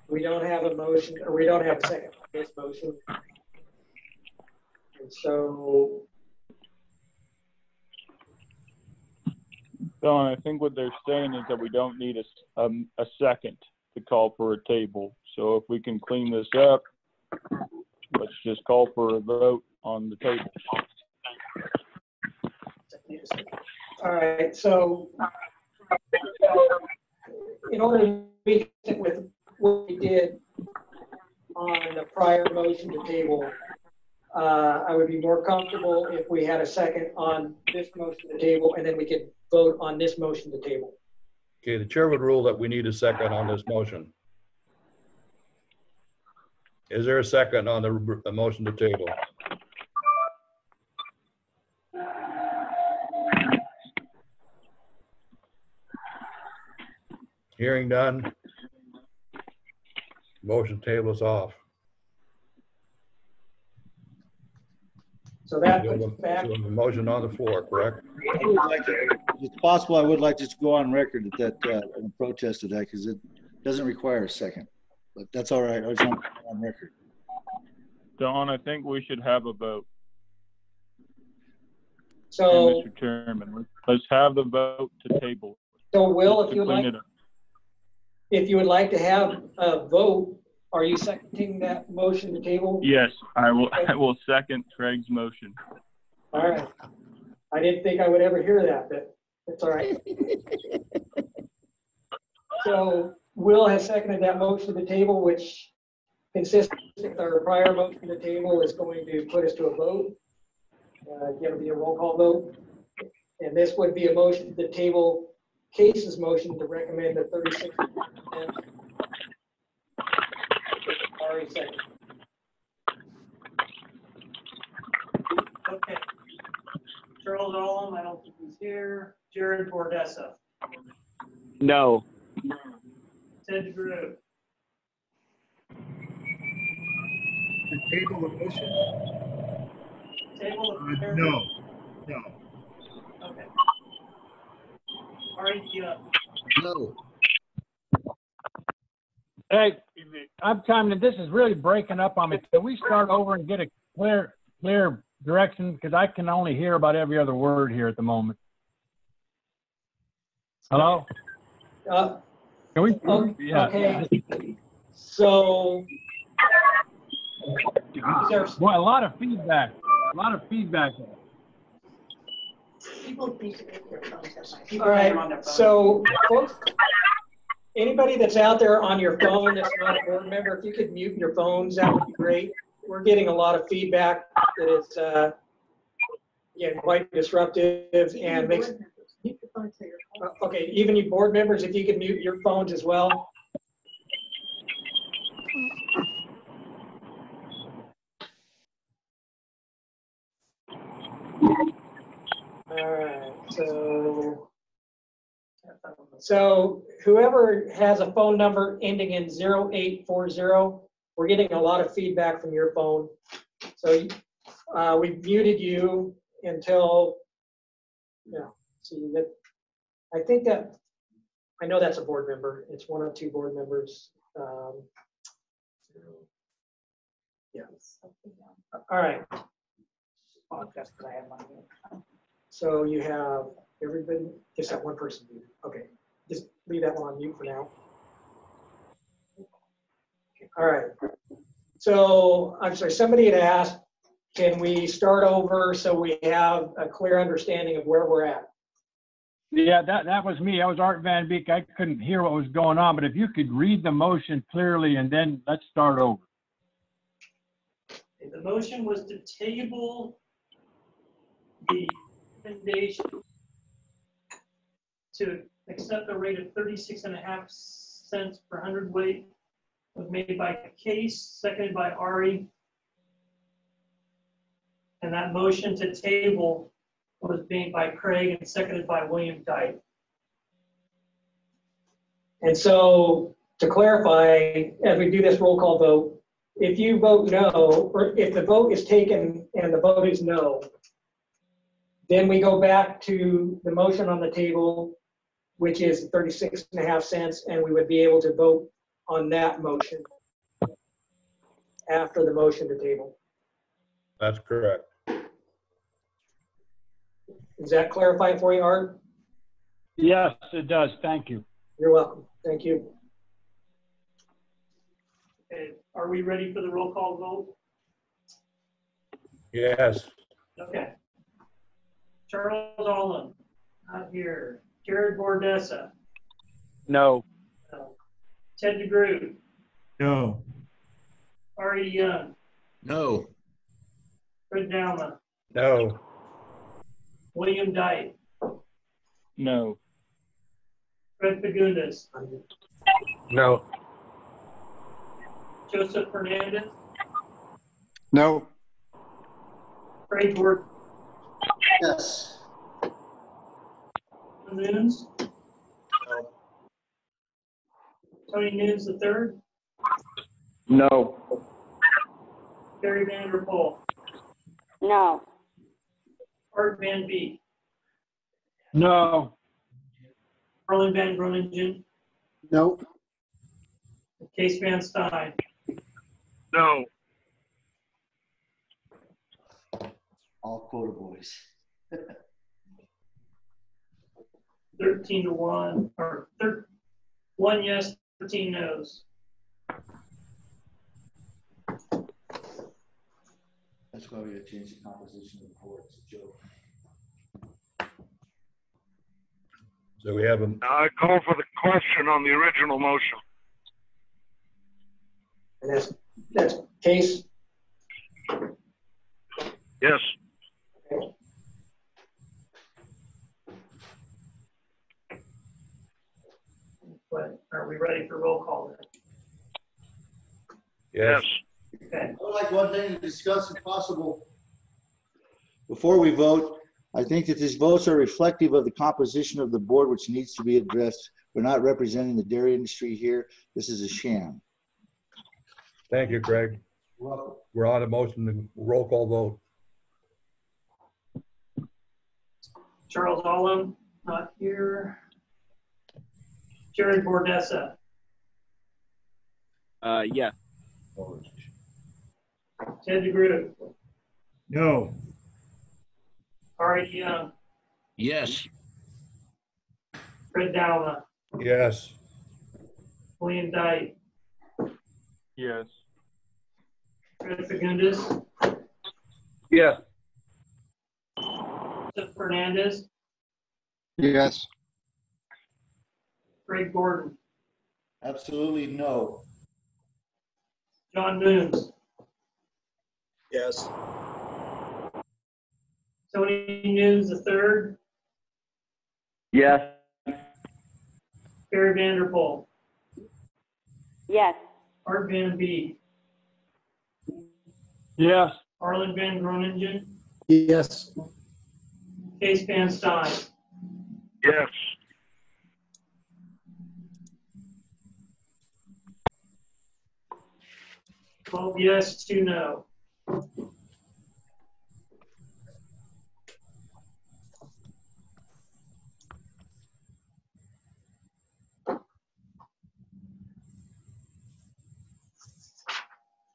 We don't have a motion, or we don't have a second on this motion. And so Don, I think what they're saying is that we don't need a second to call for a table. So if we can clean this up, let's just call for a vote on the table. all right, so in order to be consistent with what we did on the prior motion to table, I would be more comfortable if we had a second on this motion to table, and then we could vote on this motion to table. Okay, the chair would rule that we need a second on this motion. Is there a second on the motion to table? Hearing none. Motion table is off. So that puts back. So the motion on the floor, correct? I would like to, if it's possible, I would like to go on record that in protest of that, because it doesn't require a second. But that's all right. I just want to go on record. Don, I think we should have a vote. So, Mr. Chairman, let's have the vote to table. So Will, if you would like to have a vote, are you seconding that motion to table? Yes, I will second Craig's motion. All right. I didn't think I would ever hear that, but it's all right. So Will has seconded that motion to the table, which consistent with our prior motion to the table is going to put us to a vote. It'll be a roll call vote. And this would be a motion to the table Case's motion to recommend a 36%. Ari second. Okay. Charles Olam, I don't think he's here. Jared Bordessa. No. Ted DeGroot. Table the motion? Table the No. No. Okay. Ari, No. Hey, I'm chiming in. This is really breaking up on me. Can we start over and get a clear direction? Because I can only hear about every other word here at the moment. Hello? Can we? Yeah. Okay. So, boy, a lot of feedback. A lot of feedback. All right. So, folks, anybody that's out there on your phone that's not a board member, if you could mute your phones, that would be great. We're getting a lot of feedback that is again, quite disruptive and makes. Okay, even you board members, if you could mute your phones as well. So whoever has a phone number ending in 0840, we're getting a lot of feedback from your phone. So we muted you until, see that, I think that, I know that's a board member. It's one of two board members. Yeah. All right. That's because I have my hand. So you have everybody, just that one person muted. Okay, just leave that one on mute for now. All right. So I'm sorry, somebody had asked, can we start over so we have a clear understanding of where we're at? Yeah, that was me. I was Art Van Beek. I couldn't hear what was going on, but if you could read the motion clearly and then let's start over. The motion was to table the recommendation to accept a rate of 36.5 cents per hundredweight. Was made by Case, seconded by Ari. And that motion to table was made by Craig and seconded by William Dyke. And so to clarify, as we do this roll call vote, if you vote no, or if the vote is taken and the vote is no, then we go back to the motion on the table, which is 36.5 cents, and we would be able to vote on that motion after the motion to table. That's correct. Does that clarify it for you, Art? Yes, it does. Thank you. You're welcome. Thank you. Okay, are we ready for the roll call vote? Yes. Okay. Charles Allen, not here. Jared Bordessa. No. Ted DeGroot. No. Ari Young. No. Fred Dalma. No. William Dyke. No. Fred Fagundes. No. Joseph Hernandez. No. Craig Gordon. Yes. Nunes. No. Tony Nunes III. No. Barry Vanderpool. No. Art Van Beek. No. Harlan Van Groningen. No. Case Van Stein. No. All quota boys. 13-1, or 1 yes, 13 no's. That's why we gotta change the composition of the board. It's a joke. So we have a, Now I call for the question on the original motion. And that's Case. Yes. But are we ready for roll call then? yes. Okay. I would like one thing to discuss if possible. Before we vote, I think that these votes are reflective of the composition of the board, which needs to be addressed. We're not representing the dairy industry here. This is a sham. Thank you, Craig. You're welcome. We're on a motion to roll call vote. Charles Allen, not here. Jared Bordessa. Yeah. Ted DeGroot. No. Ari Young. Yes. Fred Dalma. Yes. William Dyke. Yes. Fred Fagundes. Yes. Joseph Fernandez. Yes. Craig Gordon. Absolutely no. John Moons. Yes. Tony Nunes III. Yes. Barry Vanderpool. Yes. Art Van Beek. Yes. Harlan Van Groningen. Yes. Case Van Stein. Yes. 12 yes, 2 no.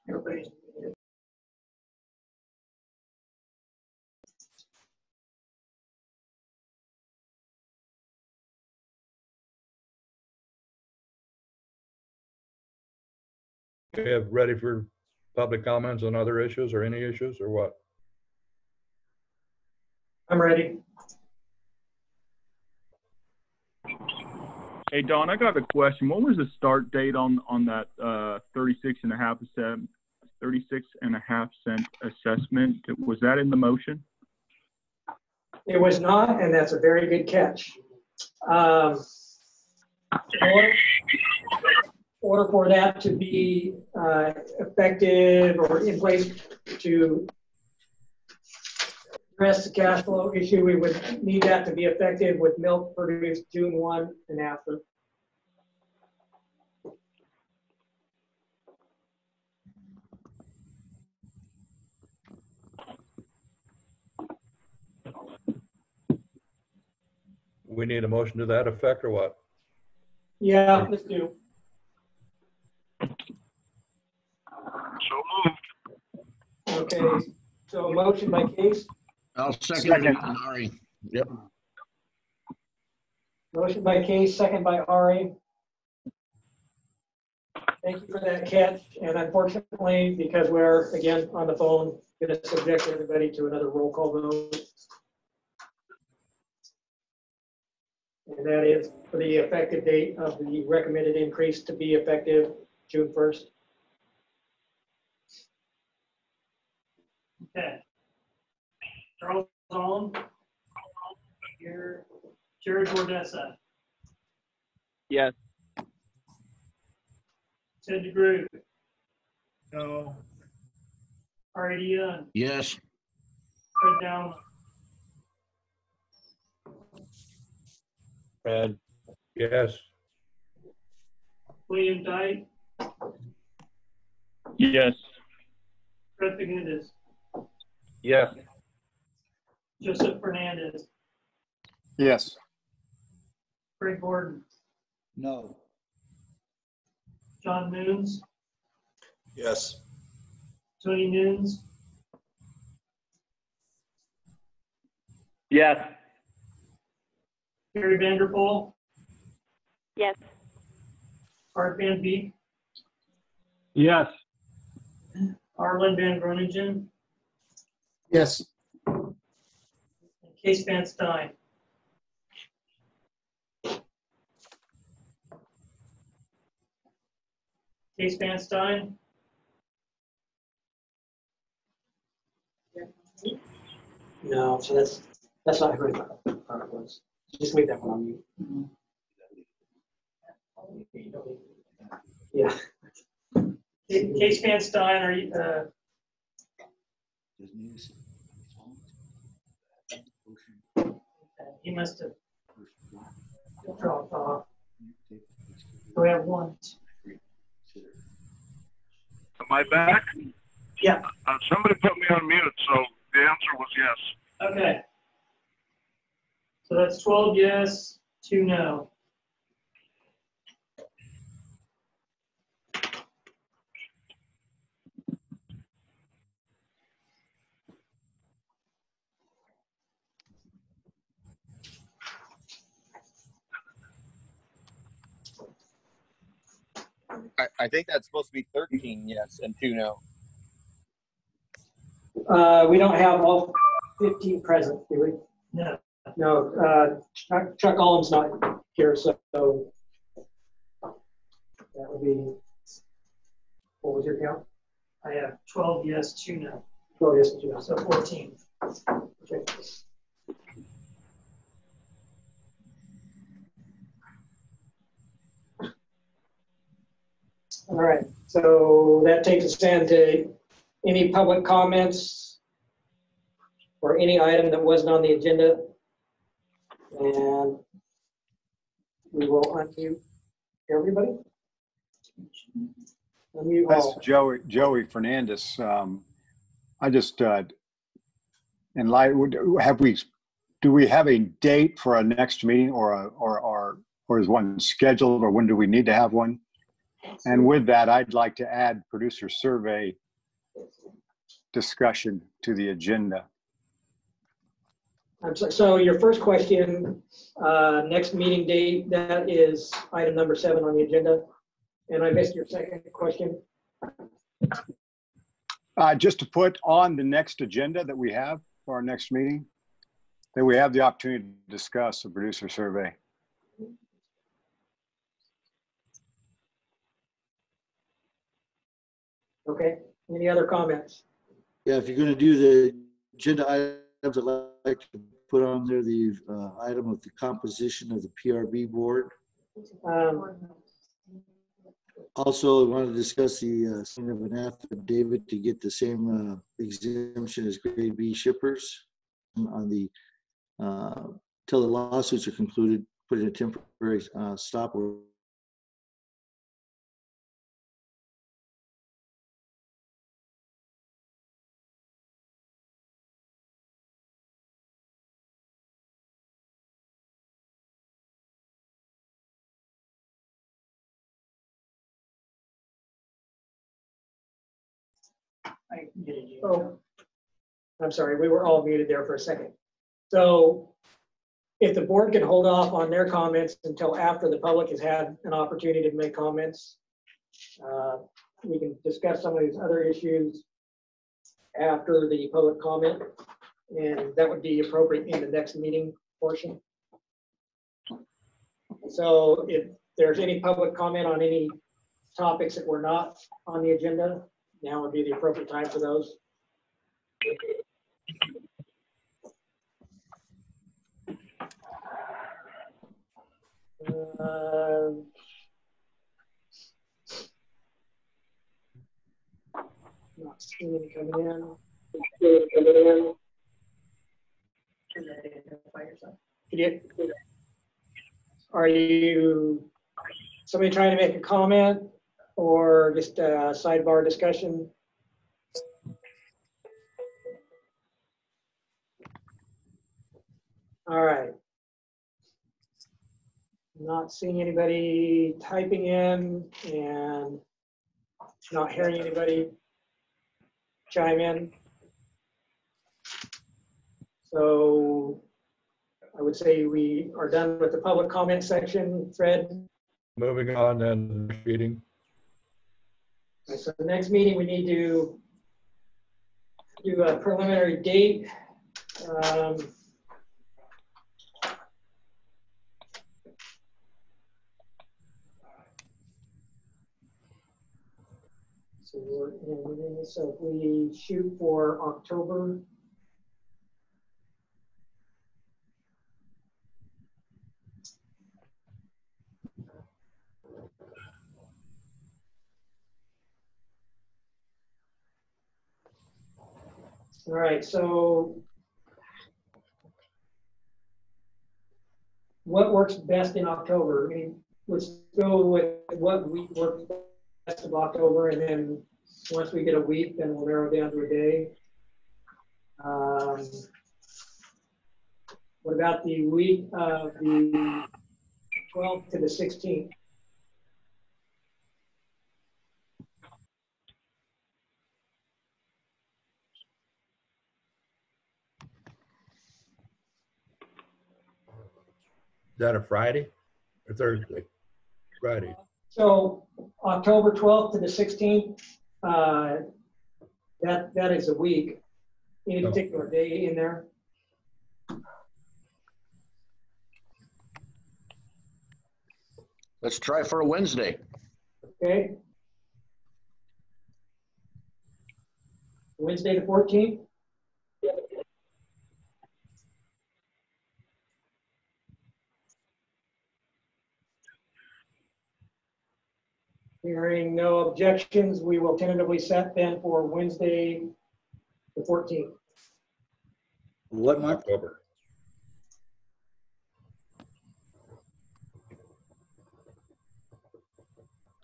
Everybody's muted. We have ready for public comments on other issues or any issues or what? I'm ready. Hey, Don, I got a question. What was the start date on that 36.5 cent assessment? Was that in the motion? It was not, and that's a very good catch. In order for that to be effective or in place to address the cash flow issue, we would need that to be effective with milk produced June 1 and after. We need a motion to that effect or what? Yeah, let's do. So moved. Okay, so a motion by Case. I'll second it, Ari. Yep. Motion by Case, second by Ari. Thank you for that catch. And unfortunately, because we're again on the phone, going to subject everybody to another roll call vote. And that is for the effective date of the recommended increase to be effective June 1st. Okay. Charles Zahn. Here. Jared Gordessa. Yes. Ted DeGroot. No. Ari Young. Yes. Fred Down. Fred. Yes. William Dyke. Yes. Fred Fagundes. Yes. Joseph Fernandez. Yes. Craig Gordon. No. John Moons. Yes. Tony Nunes. Yes. Gary Vanderpool. Yes. Art Van Beek. Yes. Arlen Van Groningen. Yes. And Case Van Stein. Case Van Stein. No, so that's not who the product was. Just leave that one on mute. Yeah. Case Van Stein, are you, he must have dropped off. We have one. Am I back? Yeah. Somebody put me on mute, so the answer was yes. Okay. So that's 12 yes, 2 no. I think that's supposed to be 13 yes and 2 no. We don't have all 15 present, do we? No. No, Chuck Ollum's not here, so that would be, what was your count? I have 12 yes, 2 no. 12 yes, 2 no. So 14. Okay. All right, so that takes us down to any public comments or any item that wasn't on the agenda. And We will unmute everybody. Unmute That's all. Joey Fernandez. I just, in light, do we have a date for our next meeting or is one scheduled, or when do we need to have one? And with that, I'd like to add producer survey discussion to the agenda. So your first question, next meeting date, that is item number 7 on the agenda. And I missed your second question. Just to put on the next agenda that we have for our next meeting, that we have the opportunity to discuss a producer survey. Okay, any other comments? Yeah, if you're going to do the agenda items, I'd like to put on there the item of the composition of the PRB board. Also, I wanted to discuss the signing of an affidavit to get the same exemption as grade B shippers on the, till the lawsuits are concluded, put in a temporary stop order. Oh, I'm sorry, we were all muted there for a second. So if the board can hold off on their comments until after the public has had an opportunity to make comments, we can discuss some of these other issues after the public comment, and that would be appropriate in the next meeting portion. So if there's any public comment on any topics that were not on the agenda, now would be the appropriate time for those. Not seeing any coming in. Are you somebody trying to make a comment or just a sidebar discussion? All right. Not seeing anybody typing in and not hearing anybody chime in. So I would say we are done with the public comment section. Fred? Moving on then, next meeting. So the next meeting, we need to do a preliminary date. So if we shoot for October. All right, so what works best in October? I mean, let's go with what week works best of October, and then once we get a week, then we'll narrow down to a day. What about the week of the 12th to the 16th? Is that a Friday or Thursday? Friday. So October 12th to the 16th, that is a week. Any particular day in there? Let's try for a Wednesday. Okay. Wednesday the 14th? Hearing no objections, we will tentatively set then for Wednesday the 14th. What month? October.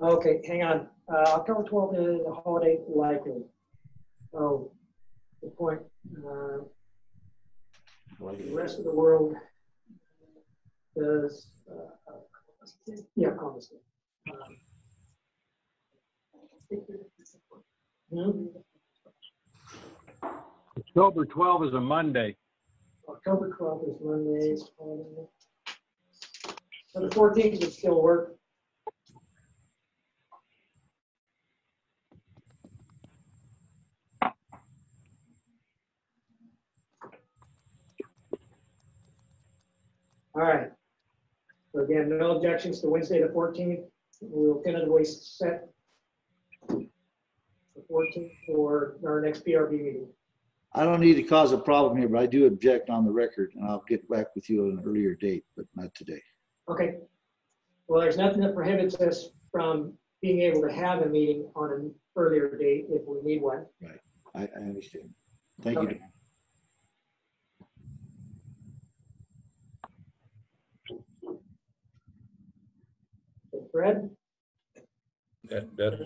Okay, hang on. October 12th is a holiday likely. Oh, good point. Like the rest of the world does, yeah, honestly. October 12th is a Monday. October 12th is Monday. So the 14th would still work. All right. So again, no objections to Wednesday the 14th. We'll tentatively set the 14th for our next PRB meeting. I don't need to cause a problem here, but I do object on the record, and I'll get back with you at an earlier date, but not today. Okay. Well, there's nothing that prohibits us from being able to have a meeting on an earlier date if we need one. Right. I understand. Thank Okay. you. Fred? That's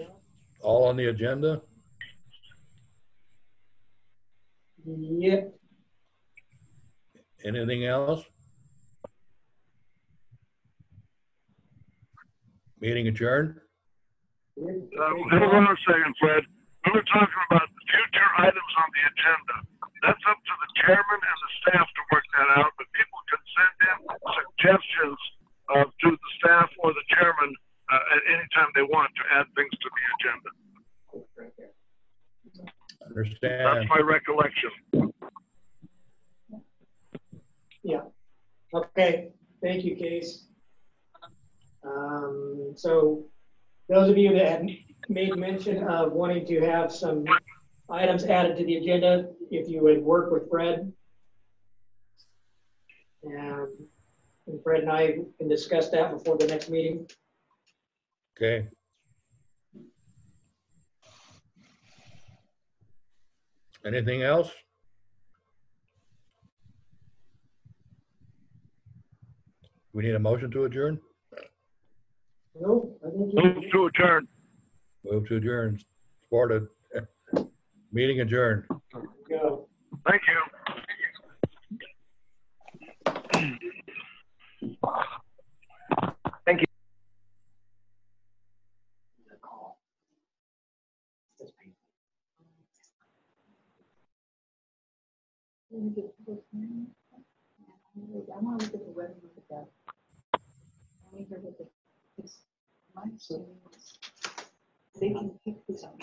all on the agenda? Yep. Anything else? Meeting adjourned? Hold on a second, Fred. We were talking about future items on the agenda. That's up to the chairman and the staff to work that out, but people can send in suggestions to the staff or the chairman at any time they want to add things to the agenda. Understand. That's my recollection. Yeah. Okay. Thank you, Case. So those of you that have made mention of wanting to have some items added to the agenda, if you would work with Fred, and Fred and I can discuss that before the next meeting. Okay. Anything else? We need a motion to adjourn? No, I think Move to adjourn. Move to adjourn. Supported. Meeting adjourned. Go. Thank you. Thank you. I want to look at the weather with that. I need to look at this. My students, they can pick this up.